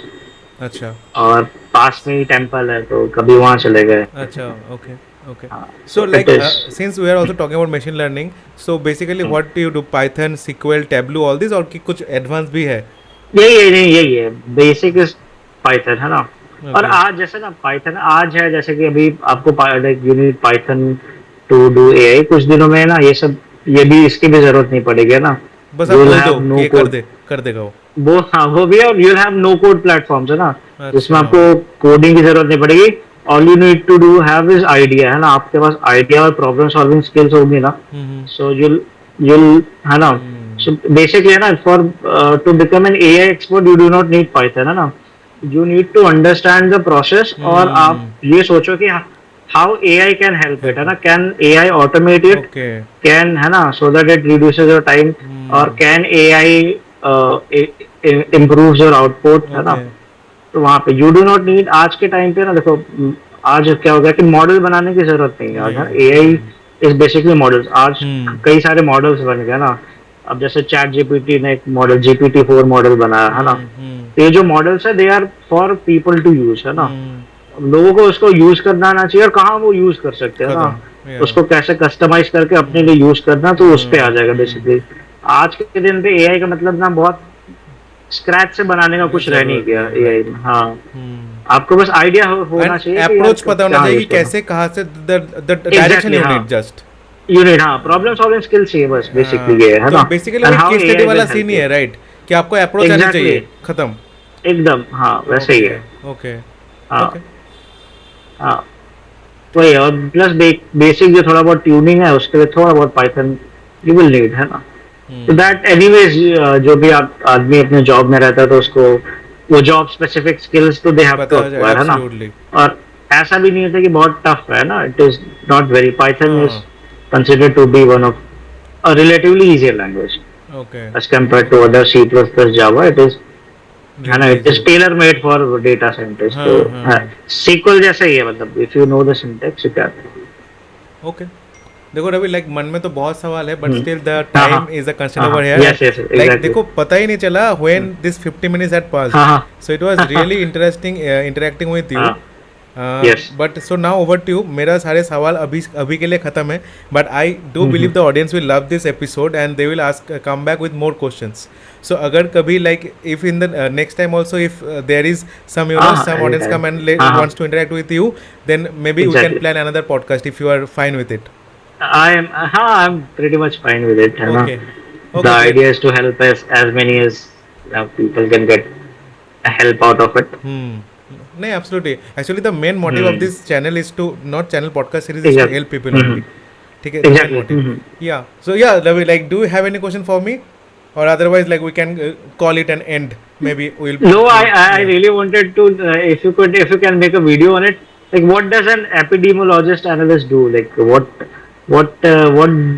[SPEAKER 1] अच्छा.
[SPEAKER 2] और पास में ही टेम्पल है तो कभी वहाँ चले गए.
[SPEAKER 1] अच्छा. Okay. Okay.
[SPEAKER 2] हाँ,
[SPEAKER 1] So
[SPEAKER 2] so it
[SPEAKER 1] like
[SPEAKER 2] is.
[SPEAKER 1] since we are also talking about machine learning, so basically what do you do? Python, SQL, Tableau, all these, और कि कुछ advanced भी है?
[SPEAKER 2] यही है बेसिक इज पाइथन, है ना? और
[SPEAKER 1] Okay.
[SPEAKER 2] आज जैसे ना पाइथन आज है, जैसे कि अभी आपको you need Python to do AI. कुछ दिनों में ना ये भी इसकी भी जरूरत नहीं पड़ेगी, है ना?
[SPEAKER 1] बस आप
[SPEAKER 2] यू विल
[SPEAKER 1] बोल दो
[SPEAKER 2] हैव
[SPEAKER 1] कि
[SPEAKER 2] नो
[SPEAKER 1] ये
[SPEAKER 2] कोड.
[SPEAKER 1] कर देगा वो.
[SPEAKER 2] वो हाँ, वो भी है. और you have no code platforms, है ना? जिसमें
[SPEAKER 1] अच्छा.
[SPEAKER 2] आपको कोडिंग की जरूरत नहीं पड़ेगी. All you need to do have is idea, है ना? आपके पास आइडिया और प्रॉब्लम सॉल्विंग स्किल्स होगी ना?
[SPEAKER 1] हम्म.
[SPEAKER 2] So you'll है ना?
[SPEAKER 1] हम्म.
[SPEAKER 2] So basically है ना, for to become an AI expert you do not need Python, है ना? You need to understand the process. और आप
[SPEAKER 1] हम्म.
[SPEAKER 2] ये सोचो कि how AI can help it,
[SPEAKER 1] Help
[SPEAKER 2] है
[SPEAKER 1] me.
[SPEAKER 2] ना? Can AI automate it?
[SPEAKER 1] Okay.
[SPEAKER 2] Can, है ना? So that it reduces your time. और
[SPEAKER 1] Hmm.
[SPEAKER 2] can AI improves your output, है ना?
[SPEAKER 1] Okay.
[SPEAKER 2] तो वहाँ पे यू डू नॉट नीड. आज के टाइम पे ना देखो, आज क्या हो गया कि मॉडल बनाने की जरूरत नहीं है. आज
[SPEAKER 1] नहीं
[SPEAKER 2] है
[SPEAKER 1] है.
[SPEAKER 2] AI is basically models. आज
[SPEAKER 1] हम्म.
[SPEAKER 2] कई सारे मॉडल्स बन गए ना. अब जैसे चैट जीपीटी ने एक मॉडल GPT-4 मॉडल बनाया, है ना?
[SPEAKER 1] हम्म.
[SPEAKER 2] तो ये जो मॉडल्स है they are for people to use, है ना?
[SPEAKER 1] हम्म.
[SPEAKER 2] लोगों को उसको यूज करना आना चाहिए, और कहाँ वो यूज कर सकते हैं ना?
[SPEAKER 1] खत्म या.
[SPEAKER 2] उसको कैसे कस्टमाइज करके अपने लिए यूज करना, तो उस पे आ जाएगा बेसिकली. आज के दिन पे एआई का मतलब ना बहुत स्क्रैच से बनाने का कुछ रह नहीं
[SPEAKER 1] जरूरत नहीं
[SPEAKER 2] गया
[SPEAKER 1] है,
[SPEAKER 2] एआई
[SPEAKER 1] राइट.
[SPEAKER 2] में. हाँ,
[SPEAKER 1] हम्म.
[SPEAKER 2] आपको बस आइडिया
[SPEAKER 1] एंड
[SPEAKER 2] होना चाहिए कि यार
[SPEAKER 1] अप्रोच पता होना
[SPEAKER 2] कहाँ
[SPEAKER 1] चाहिए कि
[SPEAKER 2] यूज करना.
[SPEAKER 1] कैसे कहाँ से द डायरेक्शन
[SPEAKER 2] एग्जैक्टली,
[SPEAKER 1] यू
[SPEAKER 2] हाँ.
[SPEAKER 1] Need just.
[SPEAKER 2] यूनिट, हाँ, प्रॉब्लम सॉल्विंग स्किल्स चाहिए बस, बेसिकली ये है
[SPEAKER 1] तो
[SPEAKER 2] ना?
[SPEAKER 1] बेसिकली
[SPEAKER 2] एंड
[SPEAKER 1] वही
[SPEAKER 2] how
[SPEAKER 1] case study
[SPEAKER 2] AI will
[SPEAKER 1] वाला सीन
[SPEAKER 2] हेल्प
[SPEAKER 1] ही
[SPEAKER 2] यू.
[SPEAKER 1] है, राइट? कि आपको अप्रोच आनी
[SPEAKER 2] एग्जैक्टली,
[SPEAKER 1] चाहिए, खत्म.
[SPEAKER 2] एकदम, हाँ, वैसे ही
[SPEAKER 1] ओके.
[SPEAKER 2] है.
[SPEAKER 1] ओके.
[SPEAKER 2] हाँ,
[SPEAKER 1] ओके.
[SPEAKER 2] हाँ, वही. और प्लस बेसिक जो थोड़ा बहुत ट्यूनिंग है उसके लिए थोड़ा बहुत पाइथन यू विल नीड, है ना? तो
[SPEAKER 1] हम्म.
[SPEAKER 2] दैट एनीवेज, जो भी आप आदमी अपने जॉब में रहता है तो उसको वो जॉब स्पेसिफिक स्किल्स तो दे हैव टू
[SPEAKER 1] पता है
[SPEAKER 2] एक्वायर, है ना?
[SPEAKER 1] एब्सोल्युटली.
[SPEAKER 2] और ऐसा भी नहीं होता कि बहुत टफ है ना. It is not very. Python is
[SPEAKER 1] हाँ.
[SPEAKER 2] considered to be one of a relatively easier language
[SPEAKER 1] okay.
[SPEAKER 2] as compared
[SPEAKER 1] okay.
[SPEAKER 2] to other C++, Java. It is है ना.
[SPEAKER 1] Really
[SPEAKER 2] it
[SPEAKER 1] easy.
[SPEAKER 2] Is tailor made for data scientist. तो
[SPEAKER 1] हाँ हाँ हाँ.
[SPEAKER 2] SQL जैसा ही है, मतलब if you know the syntax you can.
[SPEAKER 1] Okay. देखो रवि, लाइक मन में तो बहुत सवाल है, बट स्टिल द
[SPEAKER 2] हाँ हाँ
[SPEAKER 1] टाइम इज अ कंस्ट्रेंट
[SPEAKER 2] हाँ
[SPEAKER 1] ओवर
[SPEAKER 2] हाँ.
[SPEAKER 1] Here. And
[SPEAKER 2] yes yes
[SPEAKER 1] like
[SPEAKER 2] exactly.
[SPEAKER 1] देखो पता ही नहीं चला when this 50 minutes had passed.
[SPEAKER 2] हाँ हाँ
[SPEAKER 1] So it was really interesting interacting with you.
[SPEAKER 2] हाँ. Yes.
[SPEAKER 1] But so now over to you. मेरा सारे सवाल अभी अभी के लिए ख़त्म है, but I do believe the audience will love this episode and they will ask come back with more questions. So अगर कभी like if in the next time also if there is some
[SPEAKER 2] हाँ हाँ
[SPEAKER 1] some
[SPEAKER 2] any
[SPEAKER 1] audience
[SPEAKER 2] time.
[SPEAKER 1] Come and
[SPEAKER 2] हाँ हाँ
[SPEAKER 1] wants to interact with you, then maybe we can
[SPEAKER 2] exactly.
[SPEAKER 1] plan another podcast if you are fine with it.
[SPEAKER 2] I am, हाँ, I'm pretty much fine with it, है ना.
[SPEAKER 1] Okay.
[SPEAKER 2] The
[SPEAKER 1] Okay, great.
[SPEAKER 2] idea is to help as many as people can get a help out of it.
[SPEAKER 1] Hmm. No, absolutely. Actually, the main motive of
[SPEAKER 2] Hmm.
[SPEAKER 1] this channel is to not channel podcast series is to
[SPEAKER 2] Exactly.
[SPEAKER 1] help people
[SPEAKER 2] Hmm.
[SPEAKER 1] only. ठीक है, the main
[SPEAKER 2] Exactly.
[SPEAKER 1] motive.
[SPEAKER 2] Hmm.
[SPEAKER 1] Yeah. So yeah, Ravi, like, do you have any question for me, or otherwise, like, we can call it an end. Maybe
[SPEAKER 2] No, I
[SPEAKER 1] yeah.
[SPEAKER 2] really wanted to, if you can make a video on it. Like, what does an epidemiologist analyst do? Like, what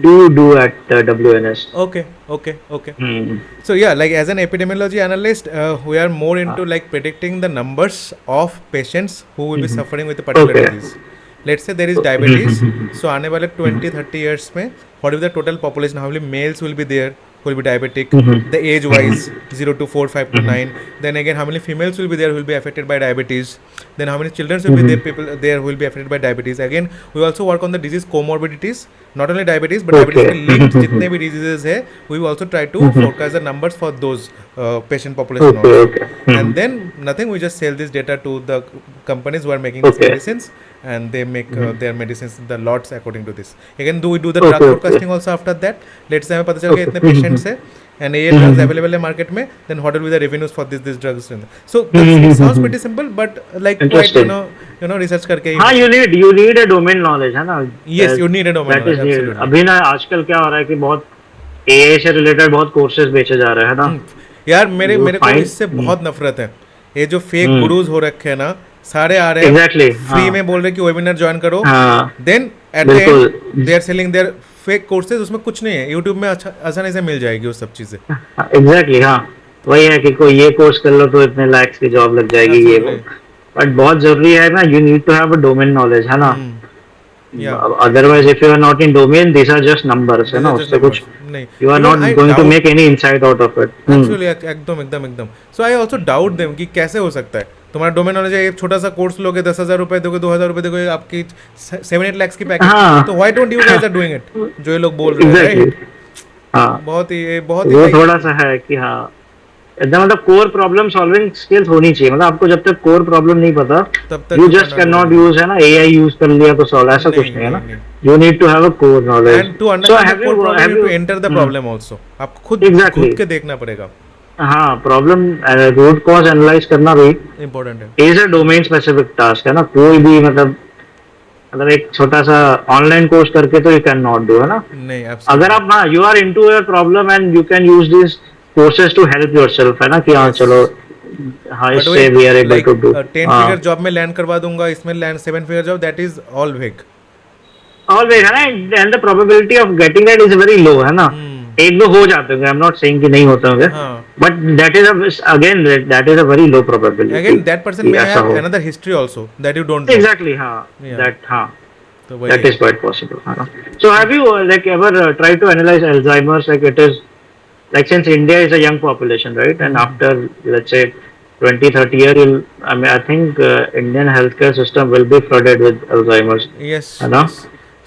[SPEAKER 2] do you do at WNS?
[SPEAKER 1] Okay. Okay. Okay.
[SPEAKER 2] Hmm.
[SPEAKER 1] So yeah, like as an epidemiology analyst, we are more
[SPEAKER 2] Ah.
[SPEAKER 1] into like predicting the numbers of patients who will be
[SPEAKER 2] Mhm.
[SPEAKER 1] suffering with a particular
[SPEAKER 2] Okay.
[SPEAKER 1] disease. Let's say there is diabetes.
[SPEAKER 2] Mhm.
[SPEAKER 1] So आने वाले 20-30 years में what will be the total population? How many males will be there who will be diabetic?
[SPEAKER 2] Mhm.
[SPEAKER 1] The age
[SPEAKER 2] Mhm.
[SPEAKER 1] wise 0 to 4, 5 to
[SPEAKER 2] Mhm.
[SPEAKER 1] 9. Then again, how many females will be there who will be affected by diabetes? Then how many children will be there
[SPEAKER 2] Mhm.
[SPEAKER 1] people there who will be affected by diabetes? Again, we also work on the disease comorbidities. Not only diabetes, but diabetes
[SPEAKER 2] Okay.
[SPEAKER 1] के linked जितने भी diseases है, we will also try to
[SPEAKER 2] Mhm.
[SPEAKER 1] forecast the numbers for those patient population
[SPEAKER 2] Okay.
[SPEAKER 1] also.
[SPEAKER 2] Okay.
[SPEAKER 1] And
[SPEAKER 2] Mhm.
[SPEAKER 1] then nothing, we just sell this data to the companies who are making these
[SPEAKER 2] Okay.
[SPEAKER 1] medicines, and they make
[SPEAKER 2] Mhm.
[SPEAKER 1] their medicines the lots according to this. Again, do we do the drug
[SPEAKER 2] Okay. Okay.
[SPEAKER 1] forecasting also after that? Let's say हमें पता चल गया
[SPEAKER 2] Okay.
[SPEAKER 1] इतने
[SPEAKER 2] Mhm.
[SPEAKER 1] patients है and ये drugs
[SPEAKER 2] Mhm.
[SPEAKER 1] available है market में, then what will be the revenues for this drugs? So that's, it sounds
[SPEAKER 2] Mhm.
[SPEAKER 1] pretty simple, but like quite
[SPEAKER 2] Interesting.
[SPEAKER 1] research करके ही
[SPEAKER 2] हाँ,
[SPEAKER 1] मतलब.
[SPEAKER 2] you need a domain knowledge, है ना.
[SPEAKER 1] Yes, you need a domain
[SPEAKER 2] That
[SPEAKER 1] knowledge,
[SPEAKER 2] is needed.
[SPEAKER 1] absolutely.
[SPEAKER 2] अभी ना आजकल क्या हो रहा है कि बहुत एआई से रिलेटेड बहुत कोर्सेज बेचे जा रहे हैं ना.
[SPEAKER 1] हम्म. यार मेरे
[SPEAKER 2] You
[SPEAKER 1] मेरे को
[SPEAKER 2] find.
[SPEAKER 1] इससे बहुत नफरत है. ये जो फेक गुरुज हो रखे हैं ना, सारे आ रहे हैं
[SPEAKER 2] एग्जैक्टली.
[SPEAKER 1] फ्री
[SPEAKER 2] हाँ
[SPEAKER 1] में, बोल रहे कि वेबिनार ज्वाइन करो,
[SPEAKER 2] हाँ
[SPEAKER 1] देन एट द एंड
[SPEAKER 2] बिल्कुल.
[SPEAKER 1] They are selling their fake courses. उसमें कुछ नहीं है, यूट्यूब में अच्छा आसानी से मिल जाएगी वो सब चीज़ें.
[SPEAKER 2] एग्जैक्टली. हाँ, वही है कि कोई ये कोर्स कर लो तो इतने लाख्स की जॉब लग जाएगी ये वो.
[SPEAKER 1] एब्सोल्युटली.
[SPEAKER 2] बट बहुत जरूरी है ना. You need to have a domain knowledge, है ना.
[SPEAKER 1] या
[SPEAKER 2] otherwise if you are not in domain, these are just numbers, है
[SPEAKER 1] दिस
[SPEAKER 2] ना.
[SPEAKER 1] आर जस्ट
[SPEAKER 2] उससे कुछ
[SPEAKER 1] नंबर्स. नहीं,
[SPEAKER 2] you are
[SPEAKER 1] even
[SPEAKER 2] not
[SPEAKER 1] I
[SPEAKER 2] going to
[SPEAKER 1] doubt.
[SPEAKER 2] Make any insight out of it.
[SPEAKER 1] Actually एकदम एकदम एकदम. So I also doubt them कि कैसे हो सकता है. तुम्हारा डोमेन नॉलेज है, एक छोटा सा कोर्स लोगे, 10,000 रुपये दोगे, 2,000 रुपये दोगे, आपकी 7-8 lakhs की पैकेज.
[SPEAKER 2] हाँ
[SPEAKER 1] तो why don't you guys are doing it, जो ये लोग बोल रहे हैं,
[SPEAKER 2] एग्जैक्टली.
[SPEAKER 1] राइट?
[SPEAKER 2] हाँ,
[SPEAKER 1] बहुत ही
[SPEAKER 2] वो
[SPEAKER 1] लाइक.
[SPEAKER 2] थोड़ा सा है कि हाँ, एकदम मतलब कोर प्रॉब्लम सॉल्विंग स्किल्स होनी चाहिए. मतलब आपको जब तक कोर प्रॉब्लम नहीं पता,
[SPEAKER 1] तब तक
[SPEAKER 2] you
[SPEAKER 1] you can
[SPEAKER 2] just
[SPEAKER 1] not
[SPEAKER 2] can
[SPEAKER 1] do
[SPEAKER 2] not
[SPEAKER 1] anything.
[SPEAKER 2] Use, है ना. एआई यूज कर लिया तो सॉल्व, ऐसा कुछ
[SPEAKER 1] नहीं
[SPEAKER 2] नहीं है
[SPEAKER 1] नहीं
[SPEAKER 2] ना.
[SPEAKER 1] नहीं.
[SPEAKER 2] You need to have a core knowledge.
[SPEAKER 1] And to
[SPEAKER 2] so
[SPEAKER 1] understand the core problem you to
[SPEAKER 2] have
[SPEAKER 1] enter the
[SPEAKER 2] you.
[SPEAKER 1] Problem also. आप खुद
[SPEAKER 2] एग्जैक्टली.
[SPEAKER 1] खुद के देखना पड़ेगा.
[SPEAKER 2] हाँ, प्रॉब्लम रूट कॉज एनालाइज करना भी
[SPEAKER 1] इंपॉर्टेंट है.
[SPEAKER 2] Is a domain specific task, है ना. कोई भी मतलब एक छोटा सा ऑनलाइन कोर्स करके तो यू कैन नॉट डू, है ना.
[SPEAKER 1] नहीं,
[SPEAKER 2] अगर
[SPEAKER 1] एब्सोल्युटली.
[SPEAKER 2] आप, हाँ, you are into your problem and you can use this courses to help yourself, है ना. कि हाँ
[SPEAKER 1] यस.
[SPEAKER 2] चलो, हाँ,
[SPEAKER 1] बट
[SPEAKER 2] इससे
[SPEAKER 1] वही
[SPEAKER 2] we are able
[SPEAKER 1] like
[SPEAKER 2] to do.
[SPEAKER 1] 10 figure
[SPEAKER 2] हाँ,
[SPEAKER 1] जॉब में लैंड करवा दूंगा, इसमें land 7 figure job, that is all vague.
[SPEAKER 2] Always, है ना. And the probability of getting that is very low, है ना. एक दो हो जाते होंगे, आई एम नॉट सेइंग कि नहीं होते होंगे,
[SPEAKER 1] हाँ.
[SPEAKER 2] But that is again, that is a very low probability
[SPEAKER 1] again that person
[SPEAKER 2] कि
[SPEAKER 1] मे
[SPEAKER 2] ऐसा
[SPEAKER 1] हैव
[SPEAKER 2] हो.
[SPEAKER 1] Another history also that you don't know.
[SPEAKER 2] Exactly. हाँ,
[SPEAKER 1] या.
[SPEAKER 2] दैट, हाँ,
[SPEAKER 1] तो वही
[SPEAKER 2] that
[SPEAKER 1] है.
[SPEAKER 2] is quite possible, है ना. So have you like ever tried to analyze Alzheimer's? Like, it is, like, since India is a young population, right? And after, let's say, 20-30 year, I mean, I think Indian healthcare system will be flooded with Alzheimer's,
[SPEAKER 1] Yes,
[SPEAKER 2] है ना.
[SPEAKER 1] yes.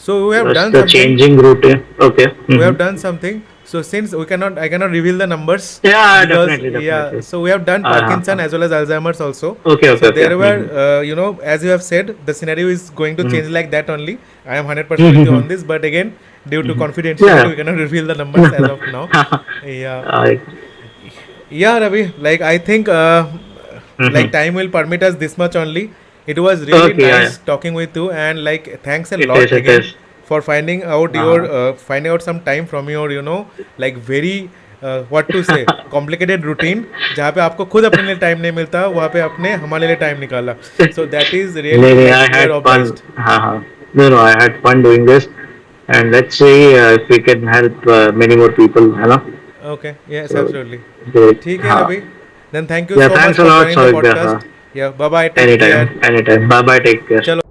[SPEAKER 1] So we have
[SPEAKER 2] That's
[SPEAKER 1] done
[SPEAKER 2] the
[SPEAKER 1] something.
[SPEAKER 2] changing routine. Okay.
[SPEAKER 1] We have
[SPEAKER 2] Mm-hmm.
[SPEAKER 1] done something. So since I cannot reveal the numbers
[SPEAKER 2] Yeah,
[SPEAKER 1] because
[SPEAKER 2] definitely,
[SPEAKER 1] yeah.
[SPEAKER 2] definitely.
[SPEAKER 1] So we have done Parkinson as well as Alzheimer's also.
[SPEAKER 2] Okay, okay,
[SPEAKER 1] So
[SPEAKER 2] okay.
[SPEAKER 1] there were,
[SPEAKER 2] Mm-hmm.
[SPEAKER 1] as you have said, the scenario is going to change like that only. I am 100% with you
[SPEAKER 2] Mm-hmm.
[SPEAKER 1] on this, but again, due to confidentiality,
[SPEAKER 2] Yeah.
[SPEAKER 1] we cannot reveal the numbers as of now. Yeah,
[SPEAKER 2] uh,
[SPEAKER 1] yeah, Ravi. Like I think, like
[SPEAKER 2] mm-hmm.
[SPEAKER 1] time will permit us this much only. It was really
[SPEAKER 2] Okay, yeah, yeah.
[SPEAKER 1] nice talking with you, and like thanks a
[SPEAKER 2] It
[SPEAKER 1] lot
[SPEAKER 2] is, it
[SPEAKER 1] again
[SPEAKER 2] is.
[SPEAKER 1] for finding out
[SPEAKER 2] Uh,
[SPEAKER 1] finding out some time from your like very what to say complicated routine, जहाँ पे आपको खुद अपने लिए time नहीं मिलता, वहाँ पे आपने हमारे लिए टाइम निकाला. So that is really
[SPEAKER 2] Really,
[SPEAKER 1] like
[SPEAKER 2] I
[SPEAKER 1] we are
[SPEAKER 2] had fun.
[SPEAKER 1] Obliged.
[SPEAKER 2] No, no, I had fun doing this, and let's see if we can help many more people. You know.
[SPEAKER 1] Okay, yes
[SPEAKER 2] So,
[SPEAKER 1] absolutely.
[SPEAKER 2] great.
[SPEAKER 1] ठीक है Ravi, then thank you
[SPEAKER 2] Yeah,
[SPEAKER 1] so much
[SPEAKER 2] thanks a
[SPEAKER 1] for
[SPEAKER 2] lot,
[SPEAKER 1] joining the
[SPEAKER 2] Savik.
[SPEAKER 1] Podcast. Yeah bye bye, take
[SPEAKER 2] Anytime,
[SPEAKER 1] care.
[SPEAKER 2] anytime. Bye, bye. Take care.
[SPEAKER 1] चलो.